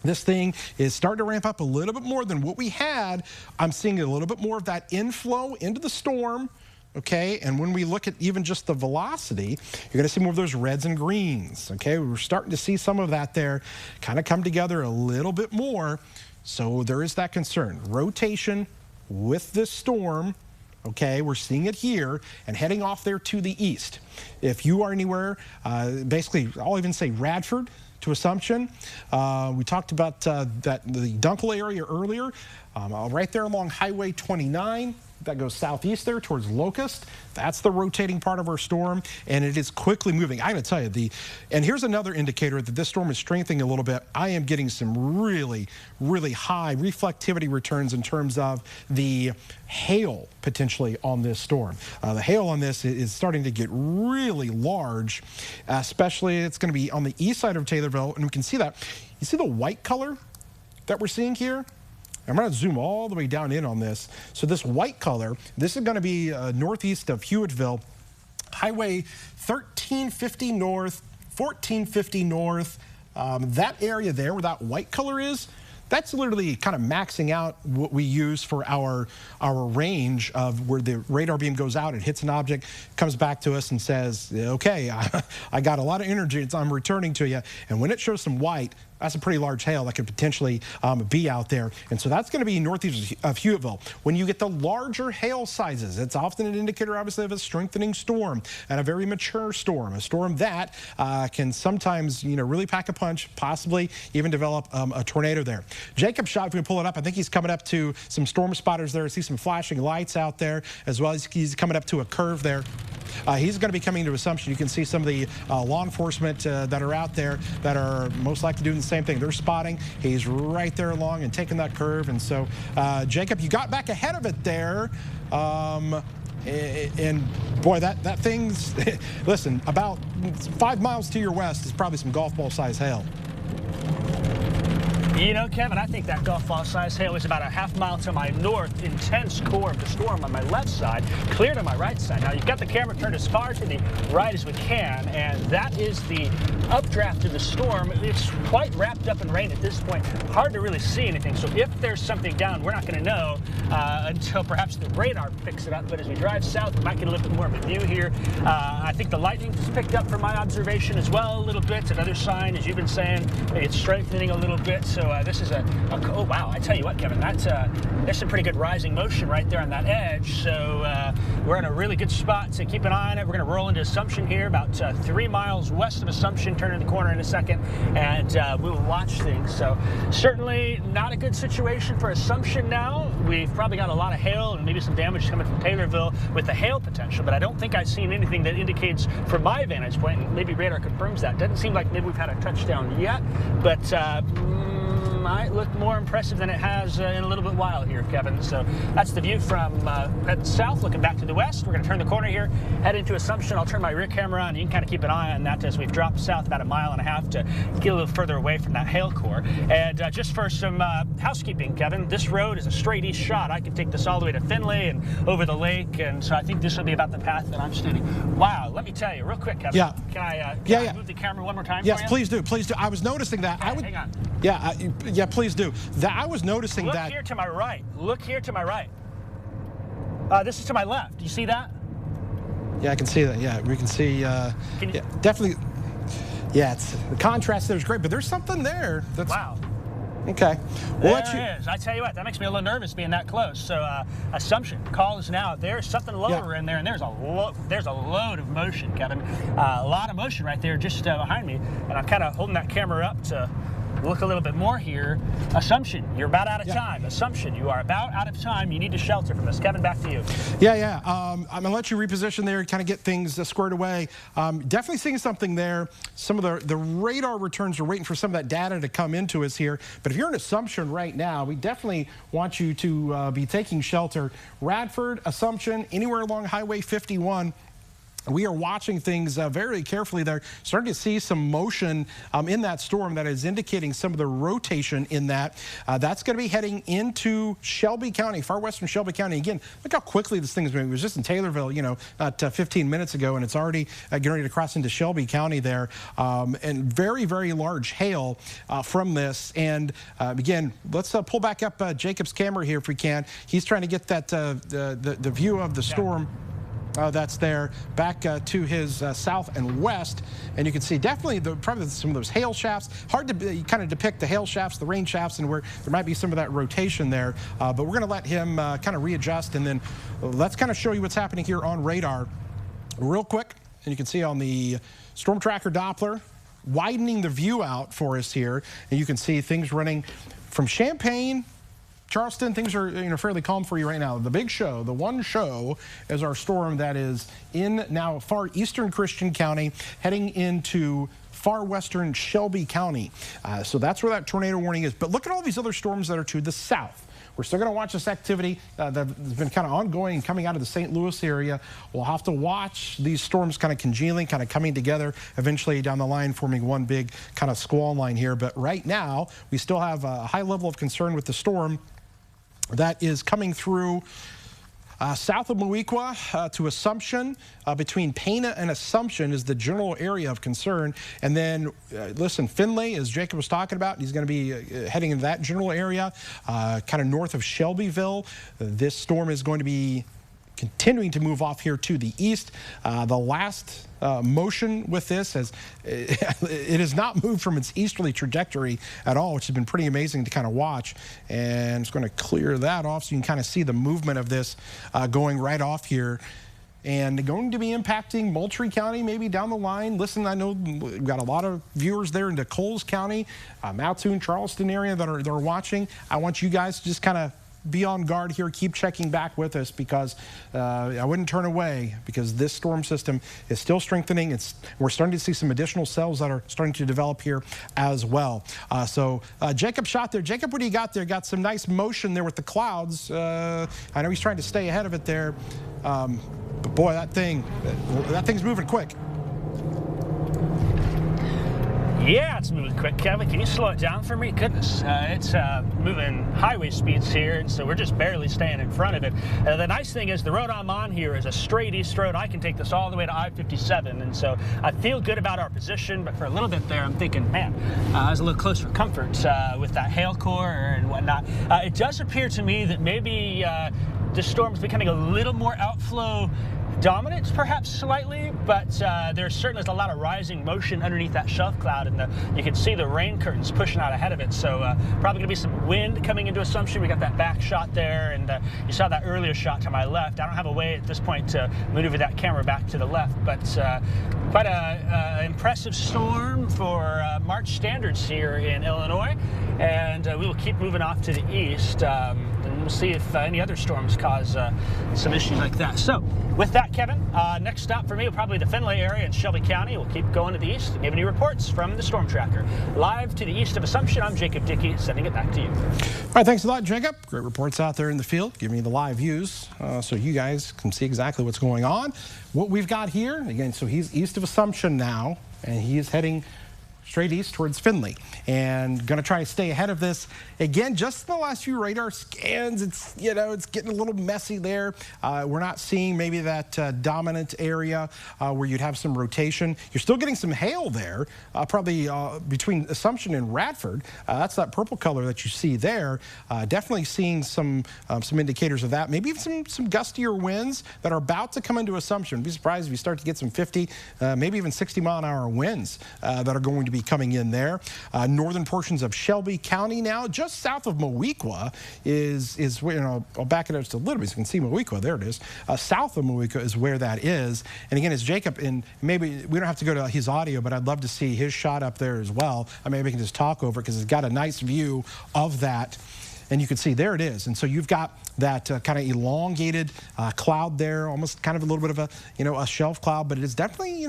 This thing is starting to ramp up a little bit more than what we had. I'm seeing a little bit more of that inflow into the storm, okay? And when we look at even just the velocity, you're gonna see more of those reds and greens, okay? We're starting to see some of that there kind of come together a little bit more. So there is that concern. Rotation with this storm, okay? We're seeing it here and heading off there to the east. If you are anywhere, basically, I'll even say Radford to Assumption. We talked about the Dunkel area earlier, right there along Highway 29. That goes southeast there towards Locust. That's the rotating part of our storm, and it is quickly moving. I gotta tell you, and here's another indicator that this storm is strengthening a little bit. I am getting some really, really high reflectivity returns in terms of the hail potentially on this storm. The hail on this is starting to get really large, especially it's gonna be on the east side of Taylorville, and we can see that. You see the white color that we're seeing here? I'm going to zoom all the way down in on this. So this white color, this is going to be northeast of Hewitttville, Highway 1350 north, 1450 north. That area there where that white color is, that's literally kind of maxing out what we use for our range of where the radar beam goes out, it hits an object, comes back to us and says, okay, I got a lot of energy, I'm returning to you. And when it shows some white, that's a pretty large hail that could potentially be out there. And so that's going to be northeast of Hewitttville. When you get the larger hail sizes, it's often an indicator, obviously, of a strengthening storm and a very mature storm, a storm that can sometimes, really pack a punch, possibly even develop a tornado there. Jacob shot, if we can pull it up, I think he's coming up to some storm spotters there. I see some flashing lights out there, as well as he's coming up to a curve there. He's going to be coming to Assumption. You can see some of the law enforcement that are out there that are most likely doing the same thing. They're spotting. He's right there along and taking that curve. And so, Jacob, you got back ahead of it there. And boy, that thing's, listen, about 5 miles to your west is probably some golf ball size hail. Kevin, I think that golf ball size hail is about a half mile to my north. Intense core of the storm on my left side, clear to my right side. Now, you've got the camera turned as far to the right as we can, and that is the updraft of the storm. It's quite wrapped up in rain at this point. Hard to really see anything. So if there's something down, we're not going to know until perhaps the radar picks it up. But as we drive south, we might get a little bit more of a view here. I think the lightning has picked up from my observation as well a little bit. Another sign, as you've been saying, it's strengthening a little bit. So this is oh wow, I tell you what, Kevin, that's there's some pretty good rising motion right there on that edge. So we're in a really good spot to keep an eye on it. We're going to roll into Assumption here, about 3 miles west of Assumption, turning the corner in a second, and we will watch things. So certainly not a good situation for Assumption now. We've probably got a lot of hail and maybe some damage coming from Taylorville with the hail potential, but I don't think I've seen anything that indicates, from my vantage point, and maybe radar confirms that. Doesn't seem like maybe we've had a touchdown yet, but might look more impressive than it has in a little bit while here, Kevin. So that's the view from heading south, looking back to the west. We're going to turn the corner here, head into Assumption. I'll turn my rear camera on. You can kind of keep an eye on that as we've dropped south about 1.5 miles to get a little further away from that hail core. And just for some housekeeping, Kevin, this road is a straight east shot. I can take this all the way to Finlay and over the lake, and so I think this will be about the path that I'm standing. Wow, let me tell you real quick, Kevin. Yeah. Can I move the camera one more time? Yes, for you? please do. Please do. I was noticing that. Hang on. Yeah, please do. I was noticing that. Look here to my right. Look here to my right. This is to my left. Do you see that? Yeah, I can see that. Yeah, we can see. Yeah, definitely. Yeah, it's the contrast there is great, but there's something there. That's, wow. Okay. Well, there it is. I tell you what, that makes me a little nervous being that close. So Assumption, call is now. There's something lower in there, and there's a load of motion, Kevin. A lot of motion right there just behind me, and I'm kind of holding that camera up to look a little bit more here. Assumption, you're about out of time. Assumption, you are about out of time. You need to shelter from this. Kevin, back to you. Yeah. I'm going to let you reposition there, kind of get things squared away. Definitely seeing something there. Some of the radar returns are waiting for some of that data to come into us here. But if you're in Assumption right now, we definitely want you to be taking shelter. Radford, Assumption, anywhere along Highway 51. We are watching things very carefully there, starting to see some motion in that storm that is indicating some of the rotation in that. That's going to be heading into Shelby County, far western Shelby County. Again, look how quickly this thing is moving. It was just in Taylorville, you know, not 15 minutes ago, and it's already getting ready to cross into Shelby County there. And very, very large hail from this. And again, let's pull back up Jacob's camera here if we can. He's trying to get that the view of the storm. That's there back to his south and west, and you can see definitely probably some of those hail shafts. Hard to kind of depict the hail shafts, the rain shafts, and where there might be some of that rotation there. But we're going to let him kind of readjust, and then let's kind of show you what's happening here on radar real quick. And you can see on the StormTracker Doppler widening the view out for us here, and you can see things running from Champaign. Charleston, things are fairly calm for you right now. The big show, the one show, is our storm that is in now far eastern Christian County, heading into far western Shelby County. So that's where that tornado warning is. But look at all these other storms that are to the south. We're still going to watch this activity that's been kind of ongoing coming out of the St. Louis area. We'll have to watch these storms kind of congealing, kind of coming together eventually down the line, forming one big kind of squall line here. But right now, we still have a high level of concern with the storm that is coming through south of Moequa to Assumption. Between Pana and Assumption is the general area of concern. And then, listen, Findlay, as Jacob was talking about, he's going to be heading into that general area, kind of north of Shelbyville. This storm is going to be continuing to move off here to the east. The last motion with this has it has not moved from its easterly trajectory at all, which has been pretty amazing to kind of watch. And it's going to clear that off so you can kind of see the movement of this going right off here. And going to be impacting Moultrie County maybe down the line. Listen, I know we've got a lot of viewers there into Coles County, Mattoon, Charleston area that are watching. I want you guys to just kind of be on guard here, keep checking back with us, because I wouldn't turn away, because this storm system is still strengthening. We're starting to see some additional cells that are starting to develop here as well. So Jacob shot there. Jacob, what do you got there? Got some nice motion there with the clouds. I know he's trying to stay ahead of it there. But boy, that thing's moving quick. Yeah, it's moving quick, Kevin. Can you slow it down for me? Goodness, it's moving highway speeds here, and so we're just barely staying in front of it. The nice thing is the road I'm on here is a straight east road. I can take this all the way to I-57, and so I feel good about our position, but for a little bit there, I'm thinking, man, I was a little close for comfort with that hail core and whatnot. It does appear to me that maybe this storm is becoming a little more outflow dominant, perhaps slightly, but there certainly is a lot of rising motion underneath that shelf cloud, and you can see the rain curtains pushing out ahead of it. So probably going to be some wind coming into Assumption. We got that back shot there, and you saw that earlier shot to my left. I don't have a way at this point to maneuver that camera back to the left, but quite an impressive storm for March standards here in Illinois, and we will keep moving off to the east, and we'll see if any other storms cause some issues like that. So with that, Kevin, next stop for me will probably the Findlay area in Shelby County. We'll keep going to the east and giving you reports from the StormTracker. Live to the east of Assumption, I'm Jacob Dickey, sending it back to you. All right, thanks a lot, Jacob. Great reports out there in the field, giving you the live views so you guys can see exactly what's going on. What we've got here, again, so he's east of Assumption now, and he is heading straight east towards Findlay, and going to try to stay ahead of this. Again, just the last few radar scans, it's getting a little messy there. We're not seeing maybe that dominant area where you'd have some rotation. You're still getting some hail there, probably between Assumption and Radford. That's that purple color that you see there. Definitely seeing some indicators of that. Maybe even some gustier winds that are about to come into Assumption. I'd be surprised if you start to get some 50, maybe even 60-mile-an-hour winds that are going to be be coming in there. Northern portions of Shelby County now, just south of Moweaqua is I'll back it up just a little bit so you can see Moweaqua. There it is. South of Moweaqua is where that is. And again, it's Jacob, and maybe we don't have to go to his audio, but I'd love to see his shot up there as well. Maybe we can just talk over it because it's got a nice view of that. And you can see there it is. And so you've got that kind of elongated cloud there, almost kind of a little bit of a shelf cloud, but it is definitely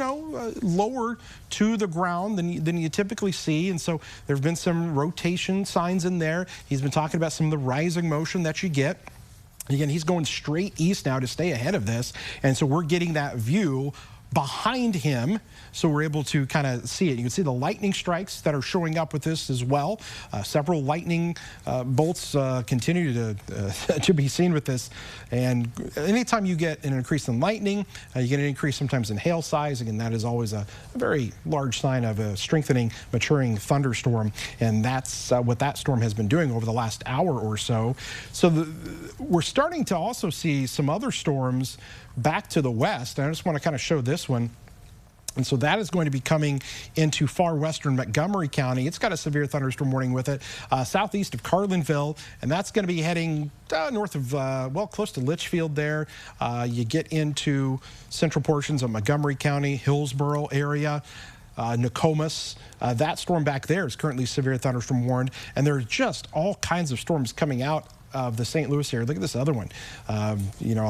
lower to the ground than you typically see. And so there have been some rotation signs in there. He's been talking about some of the rising motion that you get. Again, he's going straight east now to stay ahead of this. And so we're getting that view behind him, so we're able to kind of see it. You can see the lightning strikes that are showing up with this as well. Several lightning bolts continue to be seen with this. And anytime you get an increase in lightning, you get an increase sometimes in hail size. Again, that is always a very large sign of a strengthening, maturing thunderstorm. And that's what that storm has been doing over the last hour or so. So we're starting to also see some other storms back to the west. And I just want to kind of show this one. And so that is going to be coming into far western Montgomery County. It's got a severe thunderstorm warning with it, southeast of Carlinville, and that's going to be heading north of, well, close to Litchfield there. You get into central portions of Montgomery County, Hillsborough area. Nokomis, that storm back there is currently severe thunderstorm warned, and there's just all kinds of storms coming out of the St. Louis area. Look at this other one. A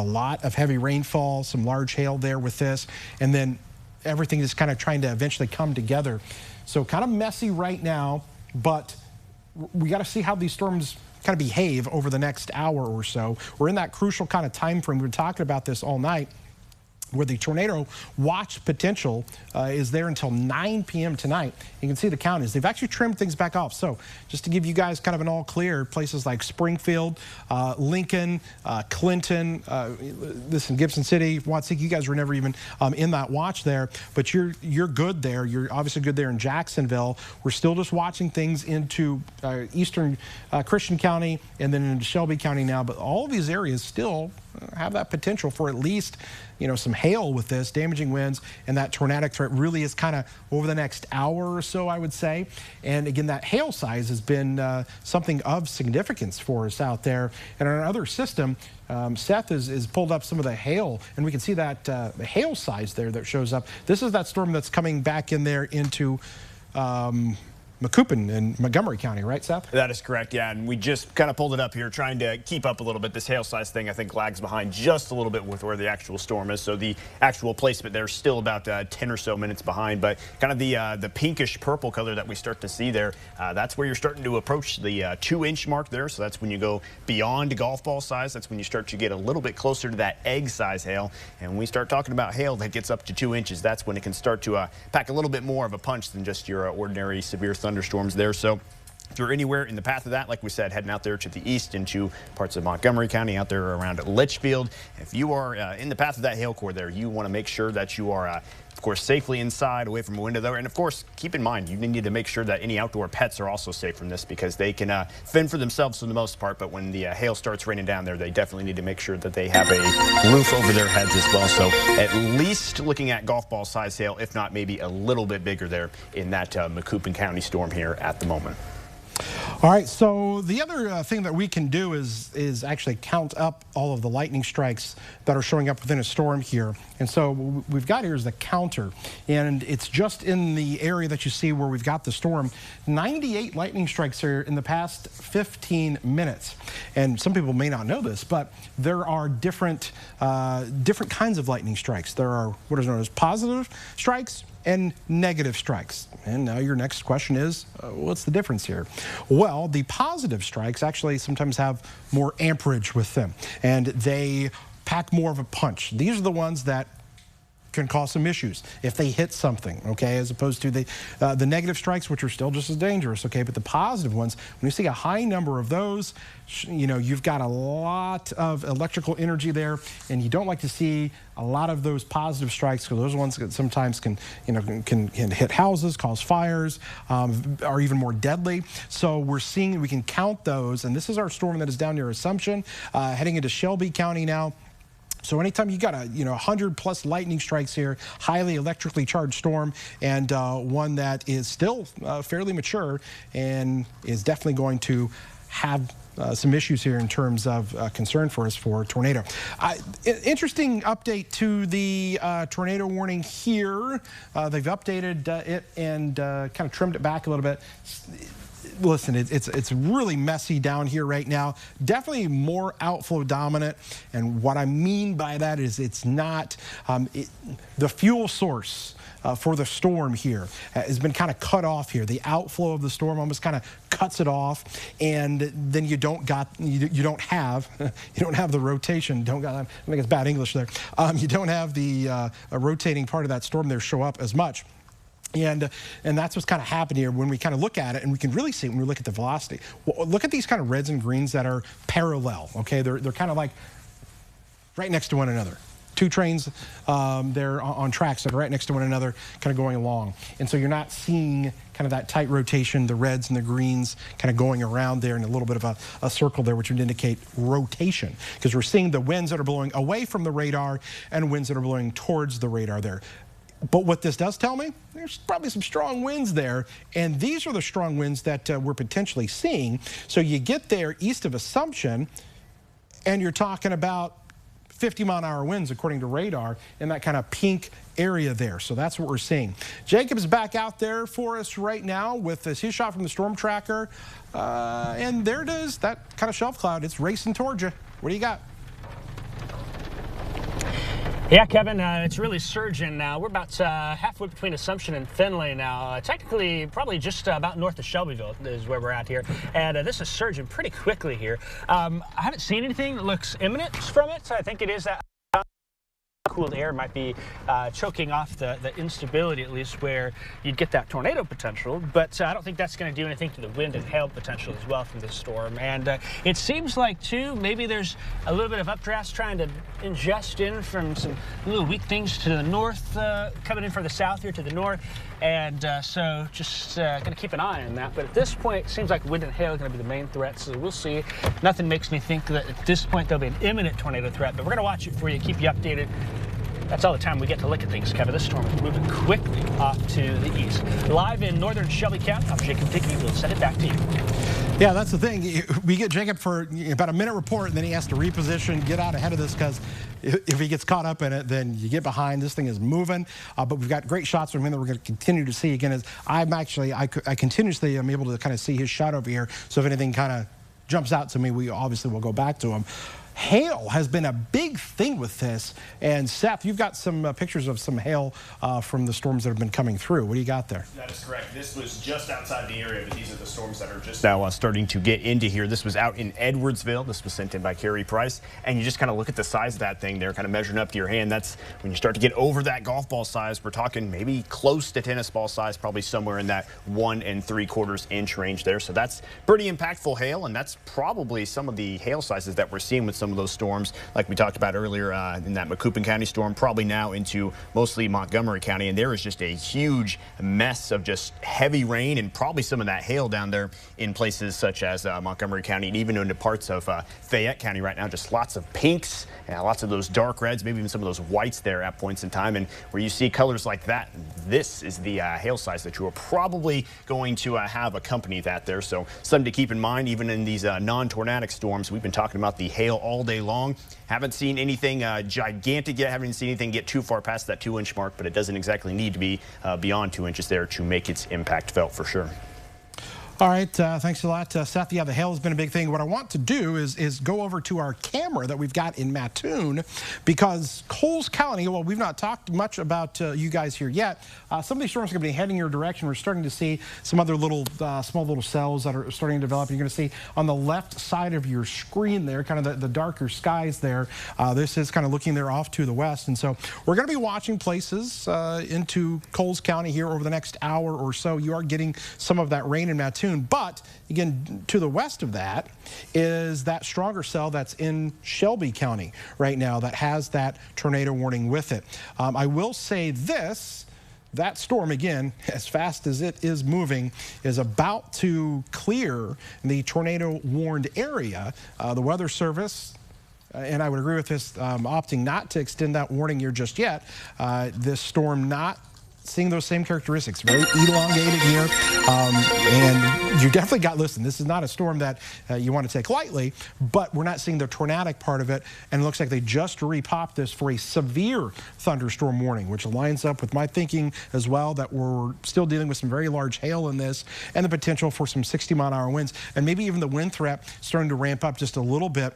lot of heavy rainfall, some large hail there with this, and then everything is kind of trying to eventually come together. So kind of messy right now, but we got to see how these storms kind of behave over the next hour or so. We're in that crucial kind of time frame. We've been talking about this all night, where the tornado watch potential is there until 9 p.m. tonight. You can see the count is. They've actually trimmed things back off. So just to give you guys kind of an all clear, places like Springfield, Lincoln, Clinton, this in Gibson City, Watsika, you guys were never even in that watch there, but you're good there. You're obviously good there in Jacksonville. We're still just watching things into eastern Christian County and then into Shelby County now, but all of these areas still have that potential for at least some hail with this, damaging winds, and that tornadic threat really is kind of over the next hour or so, I would say. And again, that hail size has been something of significance for us out there. And on our other system, Seth has pulled up some of the hail, and we can see that the hail size there that shows up. This is that storm that's coming back in there into Macoupin in Montgomery County, right, Seth? That is correct, yeah, and we just kind of pulled it up here trying to keep up a little bit. This hail size thing, I think, lags behind just a little bit with where the actual storm is, so the actual placement there is still about 10 or so minutes behind, but kind of the pinkish purple color that we start to see there, that's where you're starting to approach the 2-inch mark there, so that's when you go beyond golf ball size. That's when you start to get a little bit closer to that egg size hail, and when we start talking about hail that gets up to 2 inches, that's when it can start to pack a little bit more of a punch than just your ordinary severe thunderstorms there. So if you're anywhere in the path of that, like we said, heading out there to the east into parts of Montgomery County, out there around Litchfield, if you are in the path of that hail core there, you want to make sure that you are of course, safely inside, away from a window there. And of course, keep in mind, you need to make sure that any outdoor pets are also safe from this, because they can fend for themselves for the most part. But when the hail starts raining down there, they definitely need to make sure that they have a roof over their heads as well. So at least looking at golf ball size hail, if not maybe a little bit bigger there in that Macoupin County storm here at the moment. All right, so the other thing that we can do is actually count up all of the lightning strikes that are showing up within a storm here. And so what we've got here is the counter, and it's just in the area that you see where we've got the storm. 98 lightning strikes here in the past 15 minutes. And some people may not know this, but there are different kinds of lightning strikes. There are what is known as positive strikes and negative strikes. And now your next question is, what's the difference here? Well, the positive strikes actually sometimes have more amperage with them, and they pack more of a punch. These are the ones that can cause some issues if they hit something, okay, as opposed to the negative strikes, which are still just as dangerous, okay, but the positive ones, when you see a high number of those, you've got a lot of electrical energy there, and you don't like to see a lot of those positive strikes, because those ones that sometimes can hit houses, cause fires, are even more deadly. So we're seeing, we can count those, and this is our storm that is down near Assumption, heading into Shelby County now. So anytime you got a 100+ lightning strikes here, highly electrically charged storm, and one that is still fairly mature and is definitely going to have some issues here in terms of concern for us for tornado. Interesting update to the tornado warning here. They've updated it and kind of trimmed it back a little bit. Listen, it's really messy down here right now. Definitely more outflow dominant, and what I mean by that is it's not the fuel source for the storm here has been kind of cut off here. The outflow of the storm almost kind of cuts it off, and then you don't have the rotation. I think it's bad English there. You don't have the rotating part of that storm there show up as much. And that's what's kind of happened here when we kind of look at it, and we can really see it when we look at the velocity. Well, look at these kind of reds and greens that are parallel, okay? They're kind of like right next to one another. Two trains they're on tracks that are right next to one another, kind of going along. And so you're not seeing kind of that tight rotation, the reds and the greens kind of going around there in a little bit of a circle there, which would indicate rotation, because we're seeing the winds that are blowing away from the radar and winds that are blowing towards the radar there. But what this does tell me, there's probably some strong winds there, and these are the strong winds that we're potentially seeing. So you get there east of Assumption, and you're talking about 50-mile-an-hour winds according to radar in that kind of pink area there. So that's what we're seeing. Jacob's back out there for us right now with his shot from the StormTracker, and there it is, that kind of shelf cloud. It's racing towards you. What do you got? Yeah, Kevin, it's really surging now. We're about halfway between Assumption and Findlay now. Technically, probably just about north of Shelbyville is where we're at here. And this is surging pretty quickly here. I haven't seen anything that looks imminent from it, so I think it is that cooled air might be choking off the instability, at least, where you'd get that tornado potential. But I don't think that's going to do anything to the wind and hail potential as well from this storm. And it seems like, too, maybe there's a little bit of updrafts trying to ingest in from some little weak things to the north, coming in from the south here to the north. And so just going to keep an eye on that. But at this point, it seems like wind and hail are going to be the main threats. So we'll see. Nothing makes me think that at this point there'll be an imminent tornado threat. But we're going to watch it for you, keep you updated. That's all the time we get to look at things, Kevin. This storm is moving quickly off to the east. Live in northern Shelby County, I'm Jacob Dickey. We'll send it back to you. Yeah, that's the thing. We get Jacob for about a minute report, and then he has to reposition, get out ahead of this, because if he gets caught up in it, then you get behind. This thing is moving, but we've got great shots from him that we're going to continue to see. Again, as I continuously am able to kind of see his shot over here, so if anything kind of jumps out to me, we obviously will go back to him. Hail has been a big thing with this, and Seth, you've got some pictures of some hail from the storms that have been coming through. What do you got there? That is correct. This was just outside the area, but these are the storms that are just now starting to get into here. This was out in Edwardsville. This was sent in by Carrie Price, and you just kind of look at the size of that thing there, kind of measuring up to your hand. That's when you start to get over that golf ball size. We're talking maybe close to tennis ball size, probably somewhere in that 1 3/4 inch range there. So that's pretty impactful hail, and that's probably some of the hail sizes that we're seeing with some of those storms, like we talked about earlier in that Macoupin County storm, probably now into mostly Montgomery County. And there is just a huge mess of just heavy rain and probably some of that hail down there in places such as Montgomery County, and even into parts of Fayette County right now. Just lots of pinks and lots of those dark reds, maybe even some of those whites there at points in time. And where you see colors like that, this is the hail size that you are probably going to have accompany that there. So something to keep in mind, even in these non-tornadic storms. We've been talking about the hail all day long. Haven't seen anything gigantic yet. Haven't seen anything get too far past that 2-inch mark, but it doesn't exactly need to be beyond 2 inches there to make its impact felt for sure. All right, thanks a lot, Seth. Yeah, the hail has been a big thing. What I want to do is go over to our camera that we've got in Mattoon, because Coles County, well, we've not talked much about you guys here yet. Some of these storms are going to be heading your direction. We're starting to see some other little, small little cells that are starting to develop. You're going to see on the left side of your screen there, kind of the darker skies there. This is kind of looking there off to the west. And so we're going to be watching places into Coles County here over the next hour or so. You are getting some of that rain in Mattoon. But again, to the west of that is that stronger cell that's in Shelby County right now that has that tornado warning with it. I will say this. That storm, again, as fast as it is moving, is about to clear the tornado warned area. The Weather Service and I would agree with this, opting not to extend that warning here just yet. This storm not seeing those same characteristics, very elongated here, and you definitely got, listen, this is not a storm that you want to take lightly, but we're not seeing the tornadic part of it, and it looks like they just repopped this for a severe thunderstorm warning, which lines up with my thinking as well, that we're still dealing with some very large hail in this, and the potential for some 60-mile-an-hour winds, and maybe even the wind threat starting to ramp up just a little bit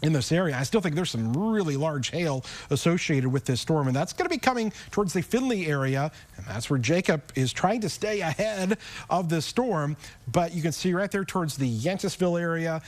in this area. I still think there's some really large hail associated with this storm, and that's going to be coming towards the Findlay area, and that's where Jacob is trying to stay ahead of this storm. But you can see right there towards the Yantisville area,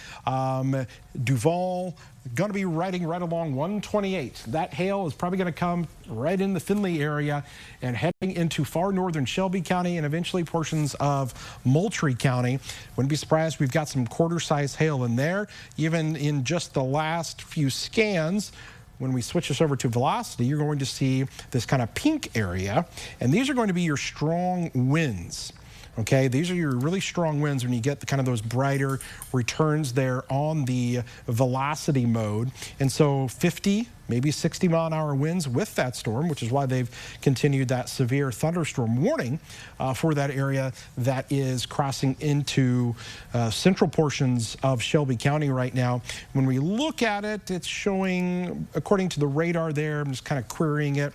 Duval, going to be riding right along 128. That hail is probably going to come right in the Findlay area and heading into far northern Shelby County and eventually portions of Moultrie County. Wouldn't be surprised, we've got some quarter-size hail in there. Even in just the last few scans, when we switch this over to velocity, you're going to see this kind of pink area, and these are going to be your strong winds. Okay, these are your really strong winds when you get the kind of those brighter returns there on the velocity mode. And so 50, maybe 60-mile-an-hour winds with that storm, which is why they've continued that severe thunderstorm warning for that area that is crossing into central portions of Shelby County right now. When we look at it, it's showing, according to the radar there, I'm just kind of querying it,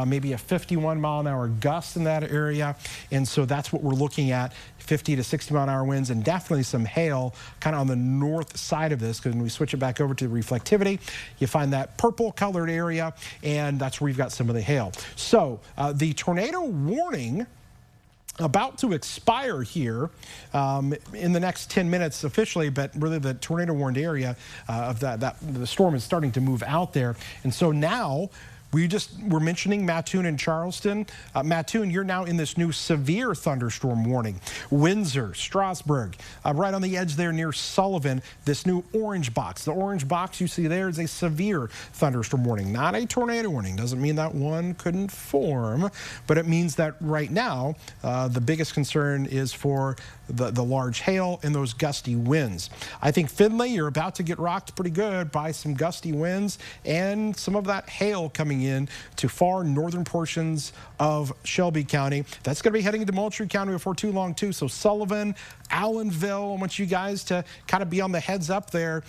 maybe a 51-mile-an-hour gust in that area. And so that's what we're looking at, 50 to 60-mile-an-hour winds, and definitely some hail kind of on the north side of this, because when we switch it back over to the reflectivity, you find that purple colored area, and that's where you've got some of the hail. So the tornado warning about to expire here in the next 10 minutes officially, but really the tornado warned area of the storm is starting to move out there. And so now we're mentioning Mattoon and Charleston. Mattoon, you're now in this new severe thunderstorm warning. Windsor, Strasburg, right on the edge there near Sullivan, this new orange box. The orange box you see there is a severe thunderstorm warning, not a tornado warning. Doesn't mean that one couldn't form, but it means that right now the biggest concern is for the large hail and those gusty winds. I think Findlay, you're about to get rocked pretty good by some gusty winds and some of that hail coming in to far northern portions of Shelby County. That's going to be heading into Moultrie County before too long too. So Sullivan, Allenville, I want you guys to kind of be on the heads up there,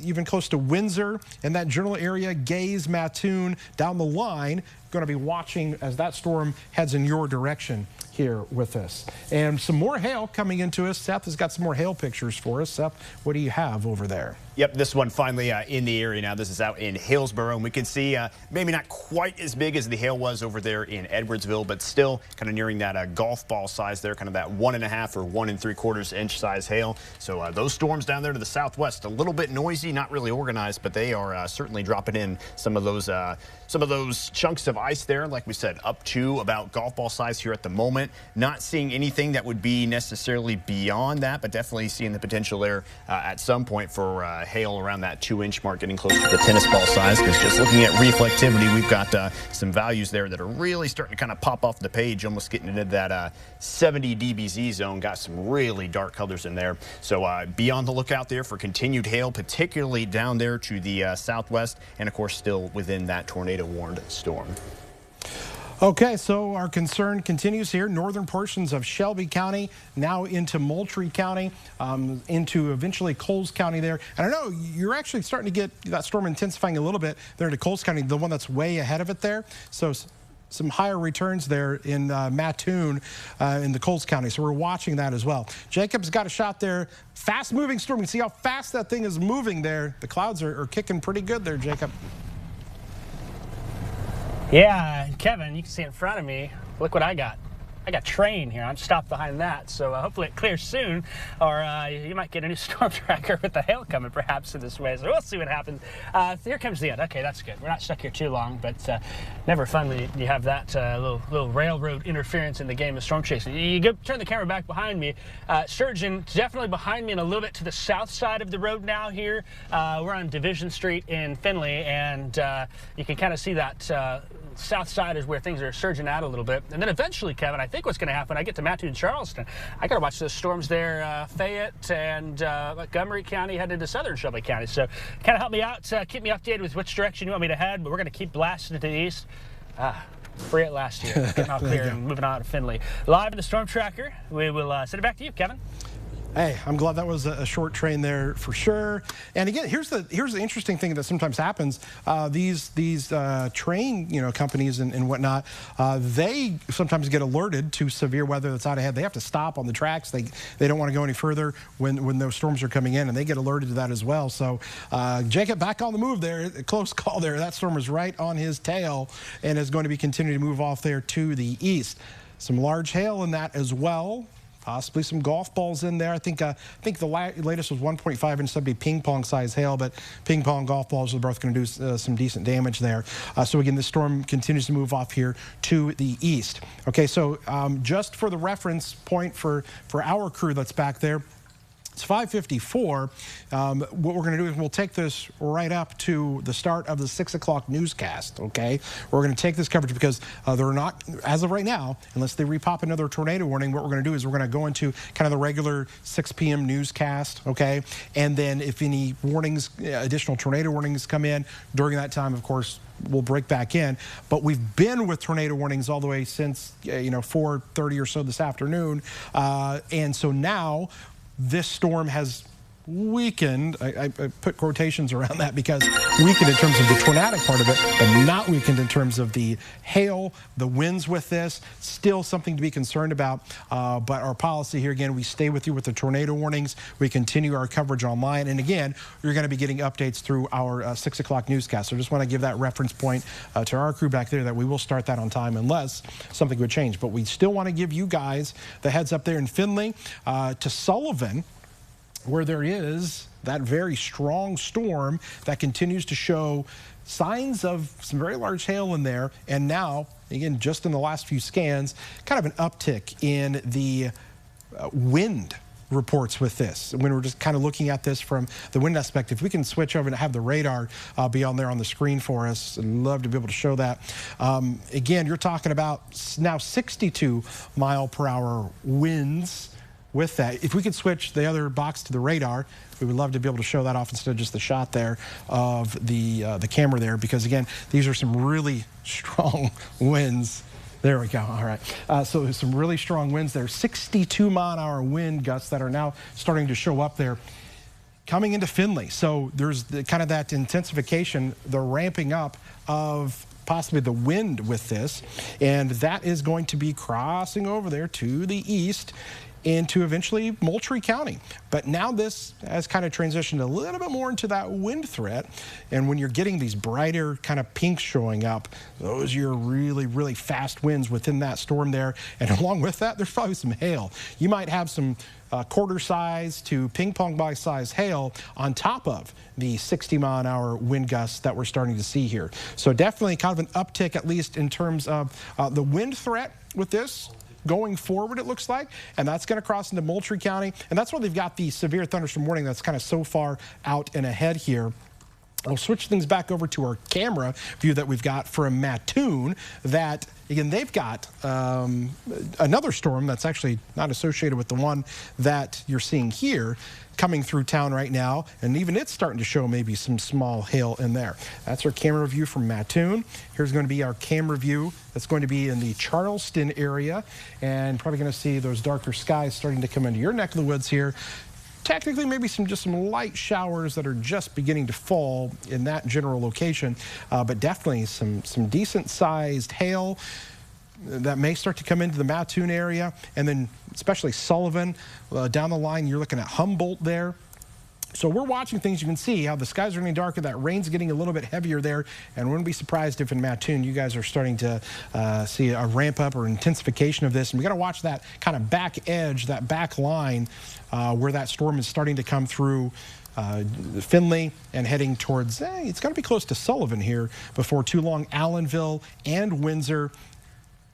even close to Windsor and that general area, Gaze, Mattoon, down the line. Going to be watching as that storm heads in your direction here with us. And some more hail coming into us. Seth has got some more hail pictures for us. Seth, what do you have over there? Yep, this one finally in the area now. This is out in Hillsboro, and we can see maybe not quite as big as the hail was over there in Edwardsville, but still kind of nearing that golf ball size there, kind of that 1.5 or 1 3/4 inch size hail. So those storms down there to the southwest, a little bit noisy, not really organized, but they are certainly dropping in some of those chunks of ice there. Like we said, up to about golf ball size here at the moment. Not seeing anything that would be necessarily beyond that, but definitely seeing the potential there at some point for hail around that 2-inch mark, getting close to the tennis ball size. Because just looking at reflectivity, we've got some values there that are really starting to kind of pop off the page, almost getting into that 70 dBz zone. Got some really dark colors in there. So be on the lookout there for continued hail, particularly down there to the southwest, and of course still within that tornado warned storm. Okay, so our concern continues here. Northern portions of Shelby County, now into Moultrie County, into eventually Coles County there. And I know you're actually starting to get that storm intensifying a little bit there into Coles County, the one that's way ahead of it there. So some higher returns there in Mattoon in the Coles County. So we're watching that as well. Jacob's got a shot there. Fast moving storm. You can see how fast that thing is moving there. The clouds are kicking pretty good there, Jacob. Yeah, Kevin, you can see in front of me, look what I got. I got train here. I'm stopped behind that, so hopefully it clears soon, or you might get a new StormTracker with the hail coming perhaps in this way, so we'll see what happens. Here comes the end. Okay, that's good. We're not stuck here too long, but never fun when you have that little railroad interference in the game of storm chasing. You go turn the camera back behind me. Sturgeon, definitely behind me and a little bit to the south side of the road now here. We're on Division Street in Findlay, and you can kind of see that south side is where things are surging out a little bit. And then eventually, Kevin, I think what's going to happen, I get to Mattoon, Charleston, I got to watch those storms there, Fayette and Montgomery County headed to southern Shelby County. So kind of help me out, keep me updated with which direction you want me to head, but we're going to keep blasting to the east. Free it last year, getting all clear and moving on to Findlay. Live in the StormTracker, we will send it back to you, Kevin. Hey, I'm glad that was a short train there for sure. And again, here's the interesting thing that sometimes happens. These train companies and whatnot, they sometimes get alerted to severe weather that's out ahead. They have to stop on the tracks. They don't want to go any further when those storms are coming in, and they get alerted to that as well. So Jacob back on the move there. Close call there. That storm is right on his tail and is going to be continuing to move off there to the east. Some large hail in that as well. Possibly some golf balls in there. I think the latest was 1.5 inch. That'd be ping pong size hail, but ping pong golf balls are both going to do some decent damage there. So again, this storm continues to move off here to the east. Okay, so just for the reference point for our crew that's back there, it's 5:54. What we're going to do is we'll take this right up to the start of the 6 o'clock newscast, okay? We're going to take this coverage because they're not, as of right now, unless they repop another tornado warning, what we're going to do is we're going to go into kind of the regular 6 p.m. newscast, okay? And then if any warnings, additional tornado warnings come in during that time, of course, we'll break back in. But we've been with tornado warnings all the way since, 4:30 or so this afternoon. And so now, this storm has weakened. I put quotations around that because weakened in terms of the tornadic part of it, but not weakened in terms of the hail, the winds with this. Still something to be concerned about. But our policy here, again, we stay with you with the tornado warnings. We continue our coverage online. And again, you're going to be getting updates through our 6 o'clock newscast. So just want to give that reference point to our crew back there that we will start that on time unless something would change. But we still want to give you guys the heads up there in Findlay to Sullivan, where there is that very strong storm that continues to show signs of some very large hail in there. And now, again, just in the last few scans, kind of an uptick in the wind reports with this. When we're just kind of looking at this from the wind aspect, if we can switch over and have the radar be on there on the screen for us, I'd love to be able to show that. Again, you're talking about now 62 mile per hour winds with that. If we could switch the other box to the radar, we would love to be able to show that off instead of just the shot there of the camera there, because again, these are some really strong winds. There we go. All right. So there's some really strong winds there. 62 mile an hour wind gusts that are now starting to show up there coming into Findlay. So there's kind of that intensification, the ramping up of possibly the wind with this, and that is going to be crossing over there to the east into eventually Moultrie County. But now this has kind of transitioned a little bit more into that wind threat. And when you're getting these brighter kind of pinks showing up, those are your really, really fast winds within that storm there. And along with that, there's probably some hail. You might have some quarter size to ping pong ball size hail on top of the 60 mile an hour wind gusts that we're starting to see here. So definitely kind of an uptick, at least in terms of the wind threat with this going forward, it looks like, and that's going to cross into Moultrie County, and that's why they've got the severe thunderstorm warning that's kind of so far out and ahead here. I'll switch things back over to our camera view that we've got from Mattoon. That, again, they've got another storm that's actually not associated with the one that you're seeing here coming through town right now, and even it's starting to show maybe some small hail in there. That's our camera view from Mattoon. Here's going to be our camera view that's going to be in the Charleston area, and probably going to see those darker skies starting to come into your neck of the woods here. Technically, maybe just some light showers that are just beginning to fall in that general location, but definitely some decent-sized hail that may start to come into the Mattoon area, and then especially Sullivan. Down the line, you're looking at Humboldt there. So we're watching things. You can see how the skies are getting darker. That rain's getting a little bit heavier there, and we wouldn't be surprised if in Mattoon you guys are starting to see a ramp up or intensification of this. And we got to watch that kind of back edge, that back line where that storm is starting to come through Findlay and heading towards, it's got to be close to Sullivan here before too long. Allenville and Windsor.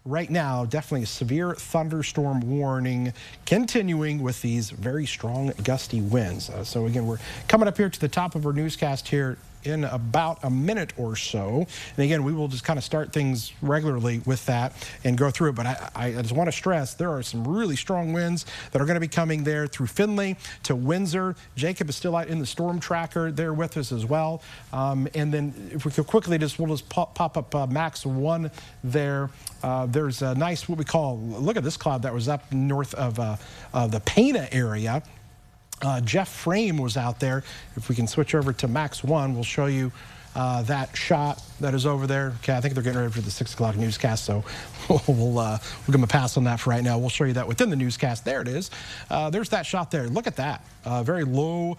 Right now, definitely a severe thunderstorm warning continuing with these very strong gusty winds. So again, we're coming up here to the top of our newscast here in about a minute or so. And again, we will just kind of start things regularly with that and go through it. But I just want to stress there are some really strong winds that are going to be coming there through Findlay to Windsor. Jacob is still out in the StormTracker there with us as well. And then if we could quickly we'll just pop up Max 1 there. There's a nice, what we call, look at this cloud that was up north of the Pana area. Jeff Frame was out there. If we can switch over to Max 1, we'll show you that shot that is over there. Okay, I think they're getting ready for the 6 o'clock newscast, so we'll give them a pass on that for right now. We'll show you that within the newscast. There it is. There's that shot there. Look at that. Very low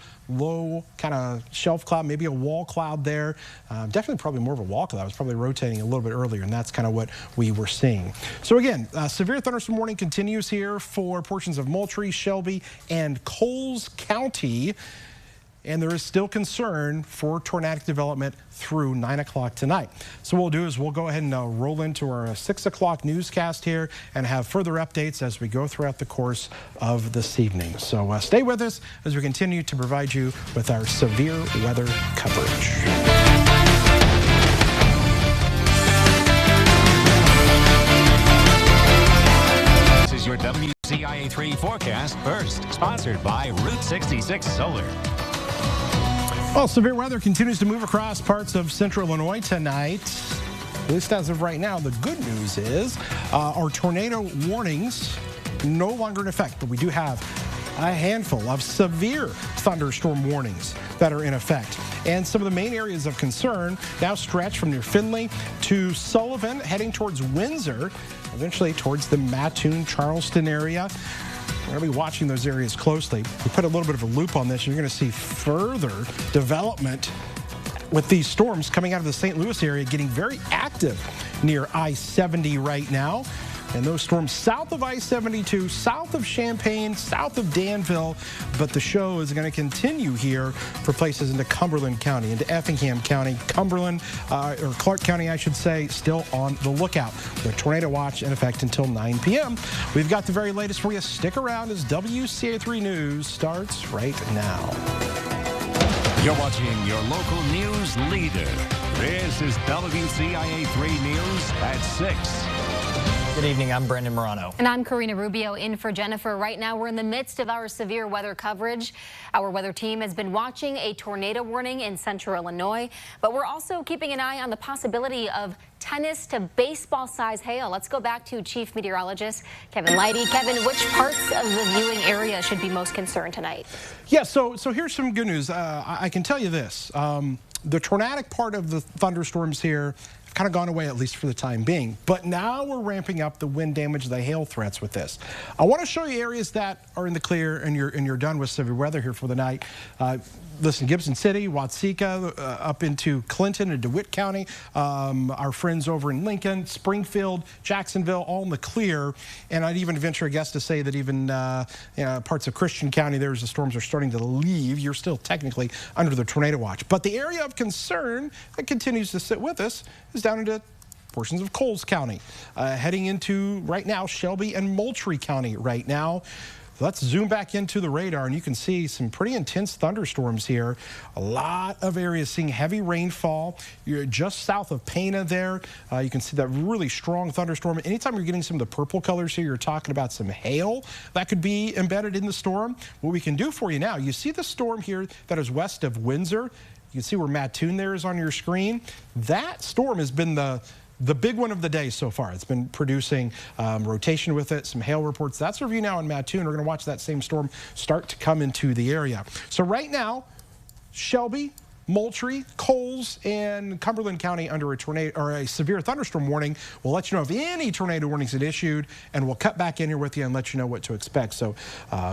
kind of shelf cloud, maybe a wall cloud there. Definitely probably more of a wall cloud. It was probably rotating a little bit earlier, and that's kind of what we were seeing. So again, severe thunderstorm warning continues here for portions of Moultrie, Shelby, and Coles County. And there is still concern for tornadic development through 9 o'clock tonight. So what we'll do is we'll go ahead and roll into our 6 o'clock newscast here and have further updates as we go throughout the course of this evening. So stay with us as we continue to provide you with our severe weather coverage. This is your WCIA 3 forecast first, sponsored by Route 66 Solar. Well, severe weather continues to move across parts of central Illinois tonight. At least as of right now, the good news is our tornado warnings no longer in effect, but we do have a handful of severe thunderstorm warnings that are in effect. And some of the main areas of concern now stretch from near Findlay to Sullivan, heading towards Windsor, eventually towards the Mattoon, Charleston area. We're going to be watching those areas closely. We put a little bit of a loop on this. You're going to see further development with these storms coming out of the St. Louis area, getting very active near I-70 right now. And those storms south of I-72, south of Champaign, south of Danville. But the show is going to continue here for places into Cumberland County, into Effingham County, Cumberland, or Clark County, I should say, still on the lookout. The tornado watch in effect until 9 p.m. We've got the very latest for you. Stick around as WCIA 3 News starts right now. You're watching your local news leader. This is WCIA 3 News at 6. Good evening, I'm Brendan Morano. And I'm Karina Rubio in for Jennifer. Right now we're in the midst of our severe weather coverage. Our weather team has been watching a tornado warning in central Illinois, but we're also keeping an eye on the possibility of tennis to baseball size hail. Let's go back to Chief Meteorologist Kevin Lighty. Kevin, which parts of the viewing area should be most concerned tonight? Yeah, so here's some good news. I can tell you this. The tornadic part of the thunderstorms here have kind of gone away, at least for the time being. But now we're ramping up the wind damage, the hail threats with this. I want to show you areas that are in the clear and you're done with severe weather here for the night. Listen, Gibson City, Watsika, up into Clinton and DeWitt County, our friends over in Lincoln, Springfield, Jacksonville, all in the clear. And I'd even venture a guess to say that even parts of Christian County, the storms are starting to leave. You're still technically under the tornado watch. But the area of concern that continues to sit with us is down into portions of Coles County, heading into right now Shelby and Moultrie County right now. Let's zoom back into the radar, and you can see some pretty intense thunderstorms here. A lot of areas seeing heavy rainfall. You're just south of Pana there. You can see that really strong thunderstorm. Anytime you're getting some of the purple colors here, you're talking about some hail that could be embedded in the storm. What we can do for you now, you see the storm here that is west of Windsor. You can see where Mattoon there is on your screen. That storm has been the big one of the day so far. It's been producing rotation with it, some hail reports. That's our view now in Mattoon. We're going to watch that same storm start to come into the area. So right now, Shelby, Moultrie, Coles, and Cumberland County under a tornado or a severe thunderstorm warning. We'll let you know if any tornado warnings had issued, and we'll cut back in here with you and let you know what to expect. So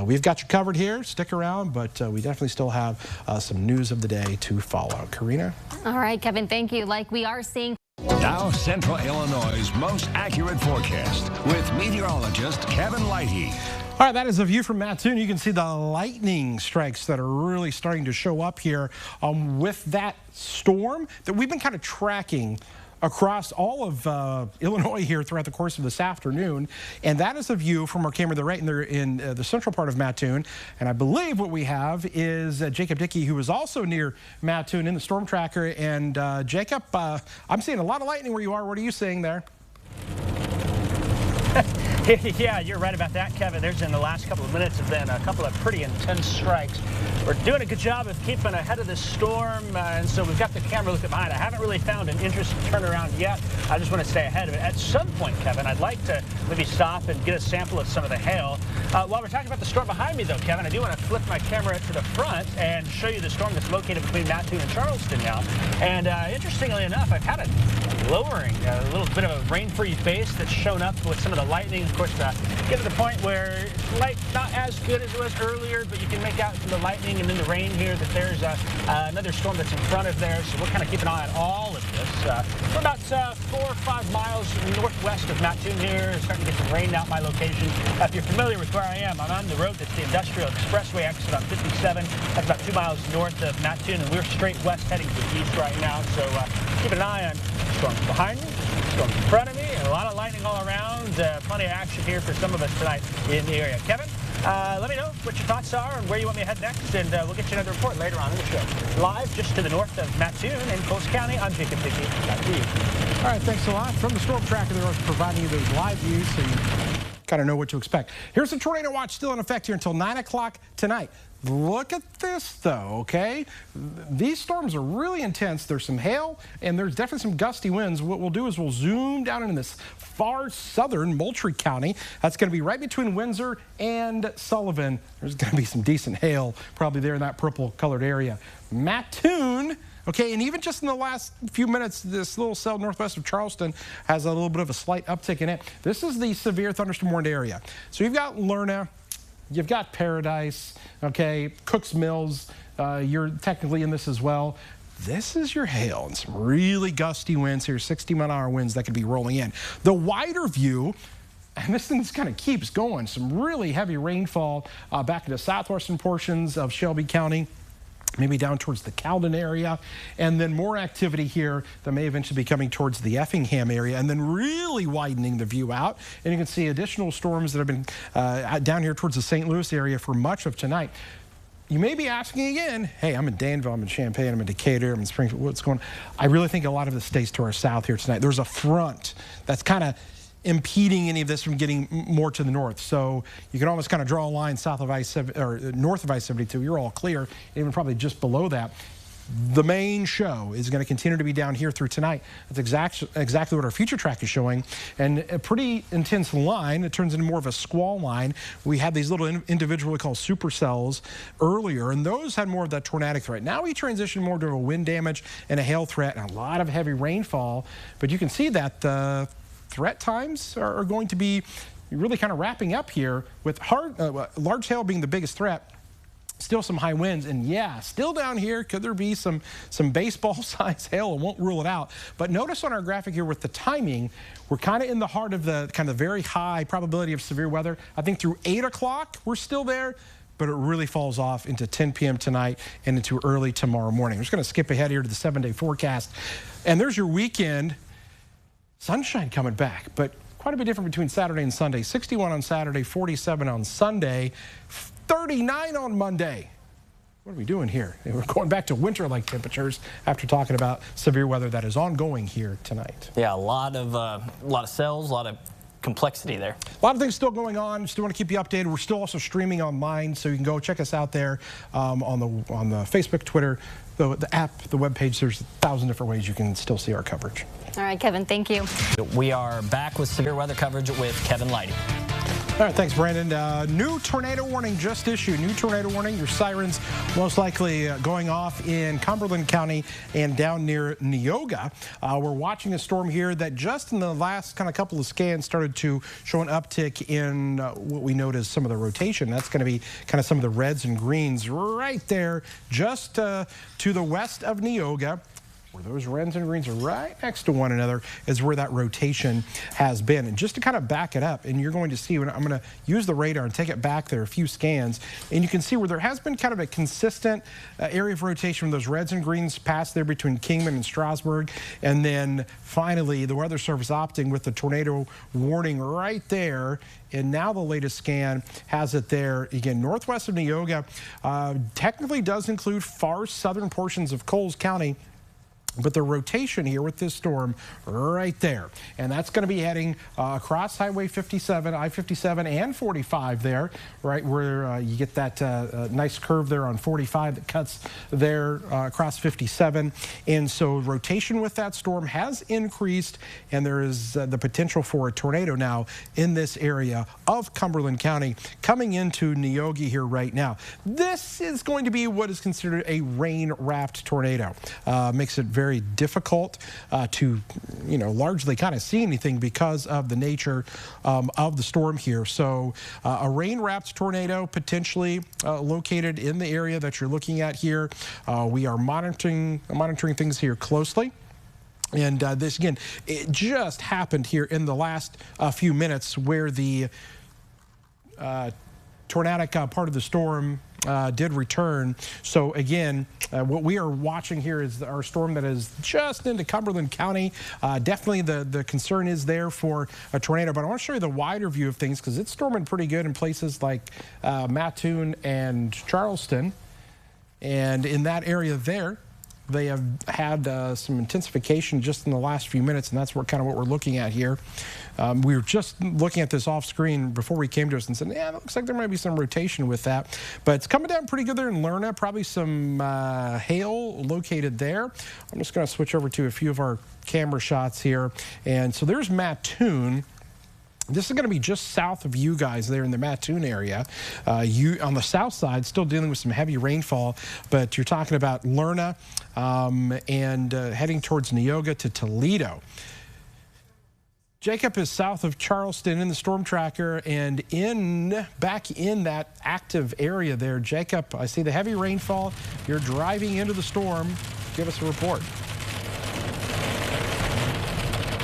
we've got you covered here. Stick around, but we definitely still have some news of the day to follow. Karina? All right, Kevin, thank you. Like we are seeing. Now, Central Illinois' most accurate forecast with meteorologist Kevin Lighty. All right, that is a view from Mattoon. You can see the lightning strikes that are really starting to show up here with that storm that we've been kind of tracking across all of Illinois here throughout the course of this afternoon. And that is a view from our camera right in the central part of Mattoon. And I believe what we have is Jacob Dickey, who is also near Mattoon in the StormTracker. And Jacob, I'm seeing a lot of lightning where you are. What are you seeing there? Yeah, you're right about that, Kevin. There's in the last couple of minutes have been a couple of pretty intense strikes. We're doing a good job of keeping ahead of this storm, and so we've got the camera looking behind. I haven't really found an interesting turnaround yet. I just want to stay ahead of it. At some point, Kevin, I'd like to maybe stop and get a sample of some of the hail. While we're talking about the storm behind me, though, Kevin, I do want to flip my camera to the front and show you the storm that's located between Mattoon and Charleston now. And interestingly enough, I've had a lowering, a little bit of a rain-free base that's shown up with some of the lightning. Of course, get to the point where light not as good as it was earlier, but you can make out from the lightning and then the rain here that there's another storm that's in front of there. So we'll kind of keep an eye on all of this. We're about 4 or 5 miles northwest of Mattoon here, starting to get some rain out my location. If you're familiar with where I am, I'm on the road that's the Industrial Expressway exit on 57. That's about 2 miles north of Mattoon, and we're straight west heading to the east right now. So keep an eye on storms behind me, storms in front of me, and a lot of lightning all around. Plenty of action here for some of us tonight in the area. Kevin, let me know what your thoughts are and where you want me to head next, and we'll get you another report later on in the show. Live just to the north of Mattoon in Coles County, I'm Jacob Dickey. Back to you. All right, thanks a lot. From the StormTracker, they're providing you those live views so you kind of know what to expect. Here's the tornado watch still in effect here until 9 o'clock tonight. Look at this, though, okay? These storms are really intense. There's some hail, and there's definitely some gusty winds. What we'll do is we'll zoom down into this far southern Moultrie County. That's going to be right between Windsor and Sullivan. There's going to be some decent hail probably there in that purple-colored area. Mattoon, okay, and even just in the last few minutes, this little cell northwest of Charleston has a little bit of a slight uptick in it. This is the severe thunderstorm warned area. So you've got Lerna, you've got Paradise, okay, Cooks Mills, you're technically in this as well. This is your hail and some really gusty winds here, 60-mile-an-hour winds that could be rolling in. The wider view, and this thing just kind of keeps going, some really heavy rainfall back into southwestern portions of Shelby County, maybe down towards the Cowden area, and then more activity here that may eventually be coming towards the Effingham area, and then really widening the view out. And you can see additional storms that have been down here towards the St. Louis area for much of tonight. You may be asking again, hey, I'm in Danville, I'm in Champaign, I'm in Decatur, I'm in Springfield, what's going on? I really think a lot of this stays to our south here tonight. There's a front that's kind of impeding any of this from getting more to the north. So you can almost kind of draw a line south of I-70 or north of I-72. You're all clear, even probably just below that. The main show is going to continue to be down here through tonight. That's exactly what our future track is showing. And a pretty intense line. It turns into more of a squall line. We had these little individual we call supercells earlier, and those had more of that tornadic threat. Now we transition more to a wind damage and a hail threat and a lot of heavy rainfall. But you can see that the threat times are going to be really kind of wrapping up here with large hail being the biggest threat. Still some high winds, and yeah, still down here, could there be some baseball-sized hail? I won't rule it out. But notice on our graphic here with the timing, we're kind of in the heart of the kind of very high probability of severe weather. I think through 8 o'clock, we're still there, but it really falls off into 10 p.m. tonight and into early tomorrow morning. I'm just going to skip ahead here to the 7-day forecast. And there's your weekend. Sunshine coming back, but quite a bit different between Saturday and Sunday. 61 on Saturday, 47 on Sunday, 39 on Monday. What are we doing here? We're going back to winter-like temperatures after talking about severe weather that is ongoing here tonight. Yeah, a lot of cells, a lot of complexity there. A lot of things still going on. Still want to keep you updated. We're still also streaming online, so you can go check us out there on the Facebook, Twitter, the app, the webpage. There's 1,000 different ways you can still see our coverage. All right, Kevin, thank you. We are back with severe weather coverage with Kevin Lighty. All right, thanks, Brandon. New tornado warning just issued. New tornado warning. Your sirens most likely going off in Cumberland County and down near Neoga. We're watching a storm here that just in the last kind of couple of scans started to show an uptick in what we note as some of the rotation. That's going to be kind of some of the reds and greens right there just to the west of Neoga. where those reds and greens are right next to one another is where that rotation has been. And just to kind of back it up, and you're going to see when I'm going to use the radar and take it back there a few scans, and you can see where there has been kind of a consistent area of rotation when those reds and greens pass there between Kingman and Strasburg, and then finally the Weather Service opting with the tornado warning right there. And now the latest scan has it there again northwest of Neoga. Technically does include far southern portions of Coles County, but the rotation here with this storm right there, and that's going to be heading across Highway 57, I-57, and 45 there, right where you get that nice curve there on 45 that cuts there across 57. And so rotation with that storm has increased, and there is the potential for a tornado now in this area of Cumberland County coming into Neoga here right now. This is going to be what is considered a rain-wrapped tornado. Makes it very difficult to, largely kind of see anything because of the nature of the storm here. So a rain-wrapped tornado potentially located in the area that you're looking at here. We are monitoring things here closely. And this, again, it just happened here in the last few minutes where the tornadic part of the storm did return. So again, what we are watching here is our storm that is just into Cumberland County. Definitely the concern is there for a tornado, but I want to show you the wider view of things because it's storming pretty good in places like Mattoon and Charleston. And in that area there, they have had some intensification just in the last few minutes, and that's kind of what we're looking at here. We were just looking at this off screen before we came to us and said, yeah, it looks like there might be some rotation with that. But it's coming down pretty good there in Lerna, probably some hail located there. I'm just going to switch over to a few of our camera shots here. And so there's Mattoon. This is going to be just south of you guys there in the Mattoon area. You on the south side still dealing with some heavy rainfall, but you're talking about Lerna and heading towards Neoga to Toledo. Jacob is south of Charleston in the StormTracker and back in that active area there. Jacob, I see the heavy rainfall. You're driving into the storm. Give us a report.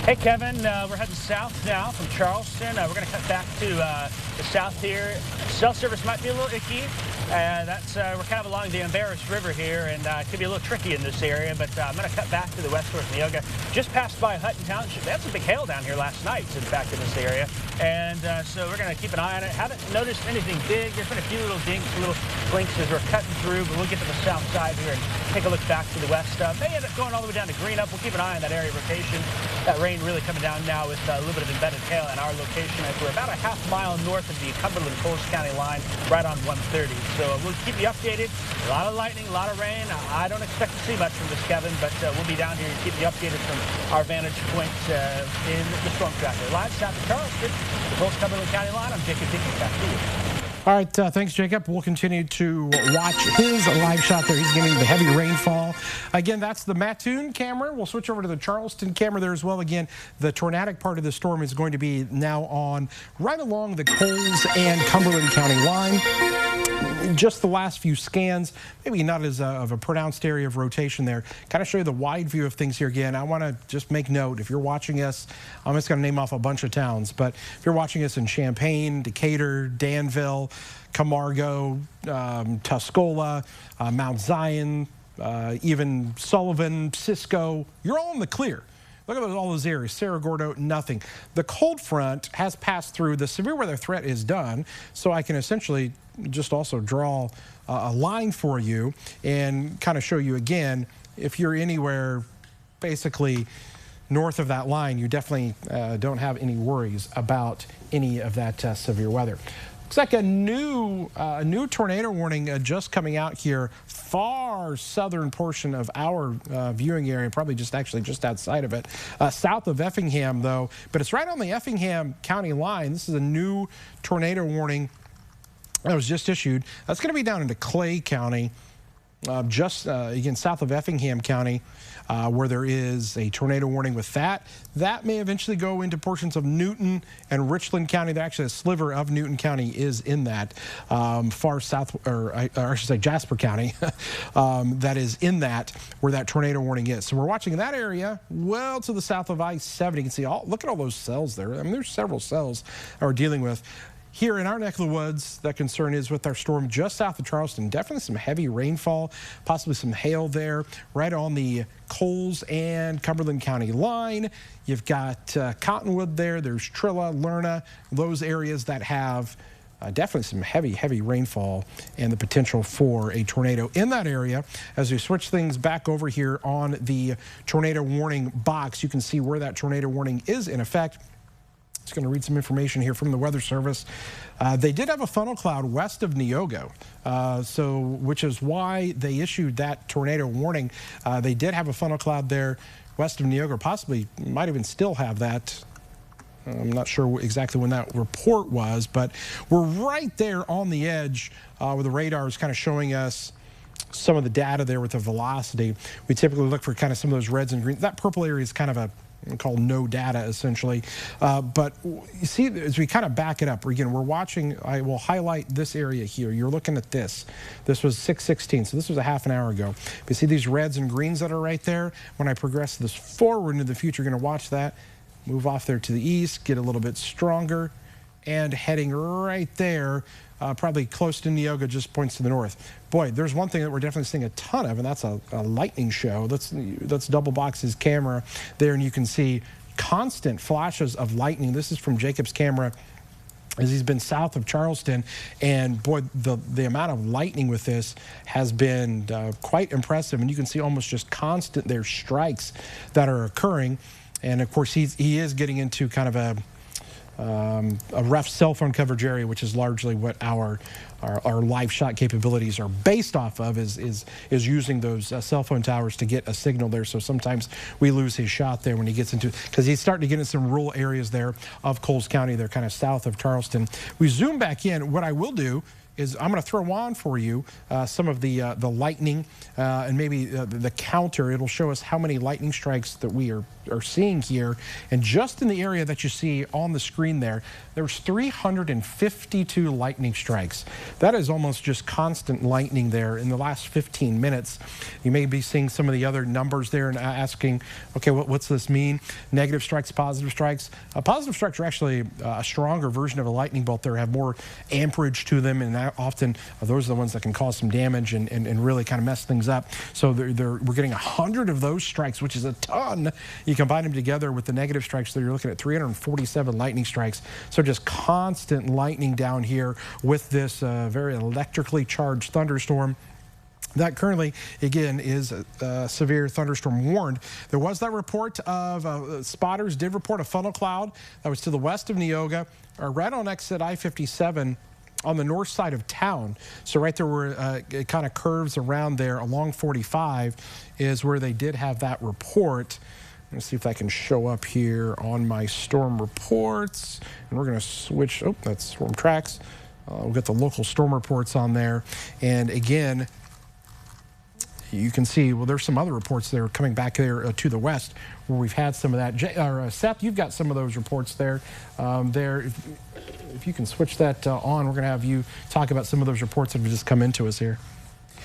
Hey, Kevin, we're heading south now from Charleston. We're going to cut back to the south here. Cell service might be a little icky. We're kind of along the Embarrass River here, and it could be a little tricky in this area, but I'm going to cut back to the west towards Neoga. Just passed by Hutton Township. They had some big hail down here last night, in fact, in this area. And so we're going to keep an eye on it. Haven't noticed anything big. There's been a few little dinks, little blinks as we're cutting through, but we'll get to the south side here and take a look back to the west. May end up going all the way down to Greenup. We'll keep an eye on that area of rotation. That rain really coming down now with a little bit of embedded hail in our location as we're about a half mile north of the Cumberland-Coles County line, right on 130. So we'll keep you updated. A lot of lightning, a lot of rain. I don't expect to see much from this, Kevin, but we'll be down here and keep you updated from our vantage point in the StormTracker. Live south of Charleston, the Coles Cumberland County line. I'm Jacob Dickey. Back to you. All right, thanks, Jacob. We'll continue to watch his live shot there. He's getting the heavy rainfall. Again, that's the Mattoon camera. We'll switch over to the Charleston camera there as well. Again, the tornadic part of the storm is going to be now on right along the Coles and Cumberland County line. Just the last few scans, maybe not as of a pronounced area of rotation there. Kind of show you the wide view of things here again. I want to just make note, if you're watching us, I'm just going to name off a bunch of towns, but if you're watching us in Champaign, Decatur, Danville, Camargo, Tuscola, Mount Zion, even Sullivan, Cisco, you're all in the clear. Look at all those areas. Cerro Gordo, nothing. The cold front has passed through. The severe weather threat is done, so I can essentially just also draw a line for you and kind of show you again, if you're anywhere basically north of that line, you definitely don't have any worries about any of that severe weather. Looks like a new tornado warning just coming out here, far southern portion of our viewing area, probably just outside of it, south of Effingham though, but it's right on the Effingham County line. This is a new tornado warning that was just issued. That's going to be down into Clay County. just again south of Effingham County, where there is a tornado warning with that. That may eventually go into portions of Newton and Richland County. There actually a sliver of Newton County is in that far south, or I should say Jasper County, that is in that where that tornado warning is. So we're watching that area well to the south of I-70. You can see look at all those cells there. I mean, there's several cells that we're dealing with. Here in our neck of the woods, that concern is with our storm just south of Charleston. Definitely some heavy rainfall, possibly some hail there, right on the Coles and Cumberland County line. You've got Cottonwood there. There's Trilla, Lerna, those areas that have definitely some heavy rainfall and the potential for a tornado in that area. As we switch things back over here on the tornado warning box, you can see where that tornado warning is in effect. Just going to read some information here from the Weather Service. They did have a funnel cloud west of Neogo, which is why they issued that tornado warning. They did have a funnel cloud there west of Neogo, possibly might even still have that. I'm not sure exactly when that report was, but we're right there on the edge where the radar is kind of showing us some of the data there with the velocity. We typically look for kind of some of those reds and greens. That purple area is kind of called no data essentially, but you see as we kind of back it up again, we're watching. I will highlight this area here. You're looking at this was 6:16, so this was a half an hour ago. You see these reds and greens that are right there. When I progress this forward into the future, you're going to watch that move off there to the east, get a little bit stronger, and heading right there, probably close to Neoga, just points to the north. Boy, there's one thing that we're definitely seeing a ton of, and that's a lightning show. That's Double Box's camera there, and you can see constant flashes of lightning. This is from Jacob's camera as he's been south of Charleston, and boy, the amount of lightning with this has been quite impressive, and you can see almost just constant there strikes that are occurring. And of course, he is getting into kind of a rough cell phone coverage area, which is largely what our live shot capabilities are based off of, is using those cell phone towers to get a signal there. So sometimes we lose his shot there when he gets into, because he's starting to get in some rural areas there of Coles County. They're kind of south of Charleston. We zoom back in. What I will do is I'm going to throw on for you some of the lightning and maybe the counter. It'll show us how many lightning strikes that we are seeing here. And just in the area that you see on the screen there's 352 lightning strikes. That is almost just constant lightning there in the last 15 minutes. You may be seeing some of the other numbers there and asking, okay, what's this mean? Negative strikes, positive strikes. Positive strikes are actually a stronger version of a lightning bolt. They have more amperage to them, and often those are the ones that can cause some damage and really kind of mess things up. So we're getting 100 of those strikes, which is a ton. You combine them together with the negative strikes, so you're looking at 347 lightning strikes. So just constant lightning down here with this very electrically charged thunderstorm. That currently, again, is a severe thunderstorm warned. There was that report of spotters did report a funnel cloud that was to the west of Neoga, right on exit I-57 on the north side of town. So right there where it kind of curves around there along 45 is where they did have that report. Let's see if that can show up here on my storm reports. And we're going to switch. Oh, that's storm tracks. We'll get the local storm reports on there. And again, you can see, well, there's some other reports there coming back there to the west where we've had some of that. Seth, you've got some of those reports there. If you can switch that on, we're going to have you talk about some of those reports that have just come into us here.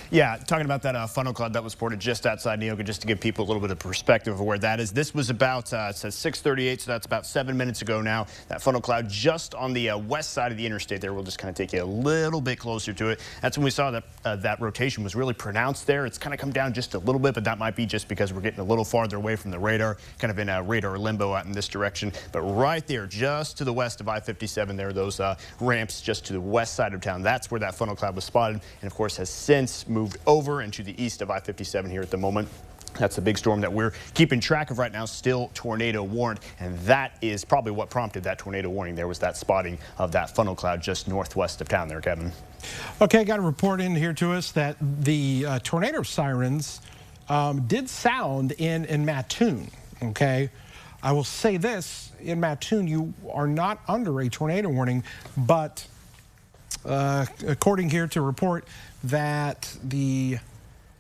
Yeah, talking about that funnel cloud that was reported just outside Neoga, just to give people a little bit of perspective of where that is. This was about, it says 6:38, so that's about 7 minutes ago now. That funnel cloud just on the west side of the interstate there. We'll just kind of take you a little bit closer to it. That's when we saw that that rotation was really pronounced there. It's kind of come down just a little bit, but that might be just because we're getting a little farther away from the radar, kind of in a radar limbo out in this direction. But right there, just to the west of I-57, there are those ramps just to the west side of town. That's where that funnel cloud was spotted, and of course has since moved over and to the east of I-57 here at the moment. That's the big storm that we're keeping track of right now, still tornado warned, and that is probably what prompted that tornado warning. There was that spotting of that funnel cloud just northwest of town there, Kevin. Okay, got a report in here to us that the tornado sirens did sound in Mattoon, okay? I will say this, in Mattoon, you are not under a tornado warning, but according here to report that the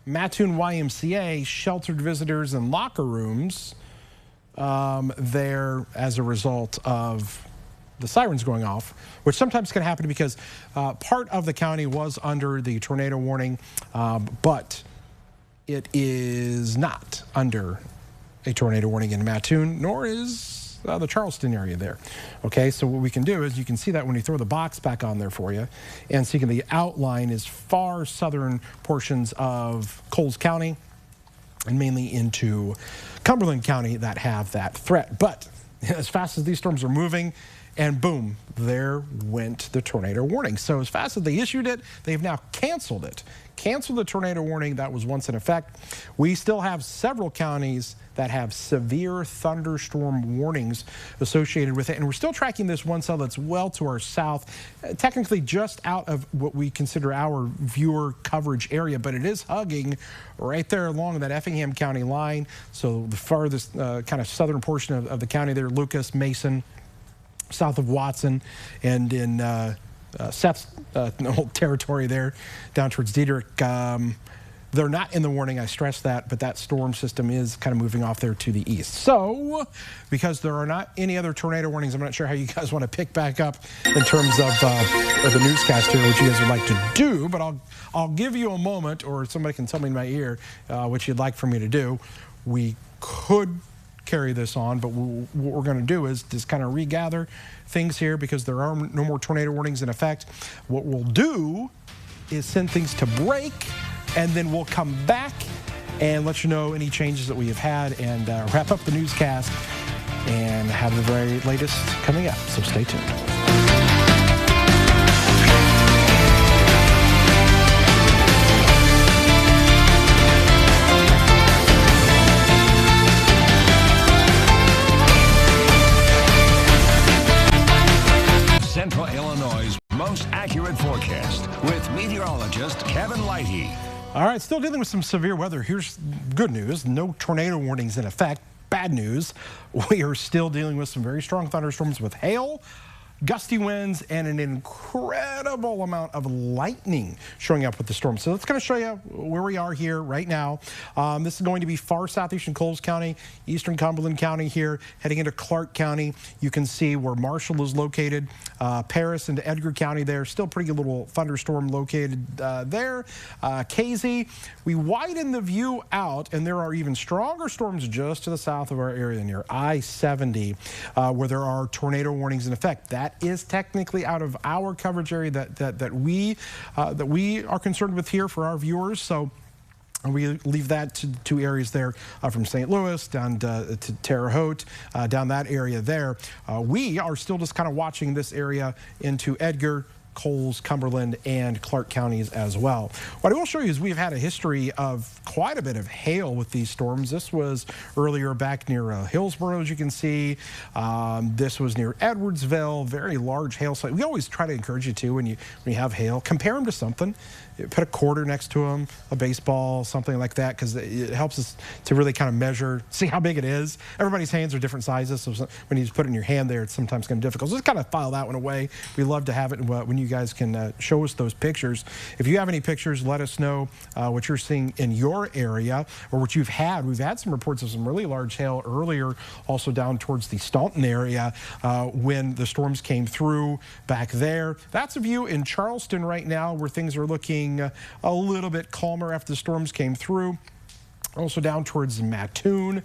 Mattoon YMCA sheltered visitors in locker rooms there as a result of the sirens going off, which sometimes can happen because part of the county was under the tornado warning, but it is not under a tornado warning in Mattoon, nor is the Charleston area there. Okay, so what we can do is you can see that when you throw the box back on there for you, and so the outline is far southern portions of Coles County and mainly into Cumberland County that have that threat. But as fast as these storms are moving, and boom, there went the tornado warning. So as fast as they issued it, they've now canceled it. Canceled the tornado warning that was once in effect. We still have several counties that have severe thunderstorm warnings associated with it. And we're still tracking this one cell that's well to our south, technically just out of what we consider our viewer coverage area, but it is hugging right there along that Effingham County line. So the farthest kind of southern portion of the county there, Lucas, Mason, south of Watson, and in Seth's old territory there, down towards Diedrich. They're not in the warning, I stress that, but that storm system is kind of moving off there to the east. So, because there are not any other tornado warnings, I'm not sure how you guys want to pick back up in terms of the newscast here, what you guys would like to do, but I'll give you a moment, or somebody can tell me in my ear what you'd like for me to do. We could carry this on, but what we're going to do is just kind of regather things here because there are no more tornado warnings in effect. What we'll do is send things to break, and then we'll come back and let you know any changes that we have had and wrap up the newscast and have the very latest coming up. So stay tuned. Central Illinois' most accurate forecast with meteorologist Kevin Lighty. All right, still dealing with some severe weather. Here's good news. No tornado warnings in effect. Bad news. We are still dealing with some very strong thunderstorms with hail, gusty winds, and an incredible amount of lightning showing up with the storm. So let's kind of show you where we are here right now. This is going to be far southeastern Coles County, eastern Cumberland County here, heading into Clark County. You can see where Marshall is located, Paris into Edgar County there. Still pretty good little thunderstorm located there. Casey, we widen the view out, and there are even stronger storms just to the south of our area near I-70, where there are tornado warnings in effect. That is technically out of our coverage area that we are concerned with here for our viewers. So we leave that to areas there from St. Louis down to Terre Haute, down that area there. We are still just kind of watching this area into Edgar, Coles, Cumberland, and Clark counties as well. What I will show you is we've had a history of quite a bit of hail with these storms. This was earlier back near Hillsborough, as you can see. This was near Edwardsville, very large hail site. We always try to encourage you to, when you have hail, compare them to something. Put a quarter next to them, a baseball, something like that, because it helps us to really kind of measure, see how big it is. Everybody's hands are different sizes, so when you just put it in your hand there, it's sometimes kind of difficult. So just kind of file that one away. We love to have it when you guys can show us those pictures. If you have any pictures, let us know what you're seeing in your area or what you've had. We've had some reports of some really large hail earlier, also down towards the Staunton area when the storms came through back there. That's a view in Charleston right now where things are looking a little bit calmer after the storms came through. Also down towards Mattoon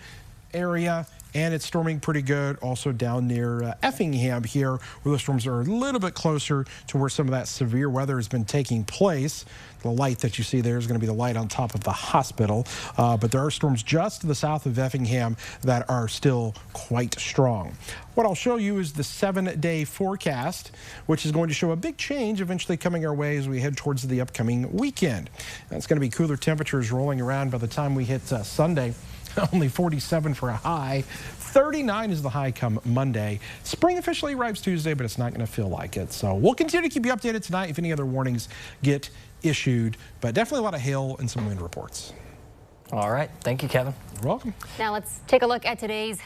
area, and it's storming pretty good also down near Effingham here, where the storms are a little bit closer to where some of that severe weather has been taking place. The light that you see there is going to be the light on top of the hospital, but there are storms just to the south of Effingham that are still quite strong. What I'll show you is the 7-day forecast, which is going to show a big change eventually coming our way as we head towards the upcoming weekend. That's going to be cooler temperatures rolling around by the time we hit Sunday. Only 47 for a high. 39 is the high come Monday. Spring officially arrives Tuesday, but it's not going to feel like it. So we'll continue to keep you updated tonight if any other warnings get issued, but definitely a lot of hail and some wind reports. All right. Thank you, Kevin. You're welcome. Now let's take a look at today's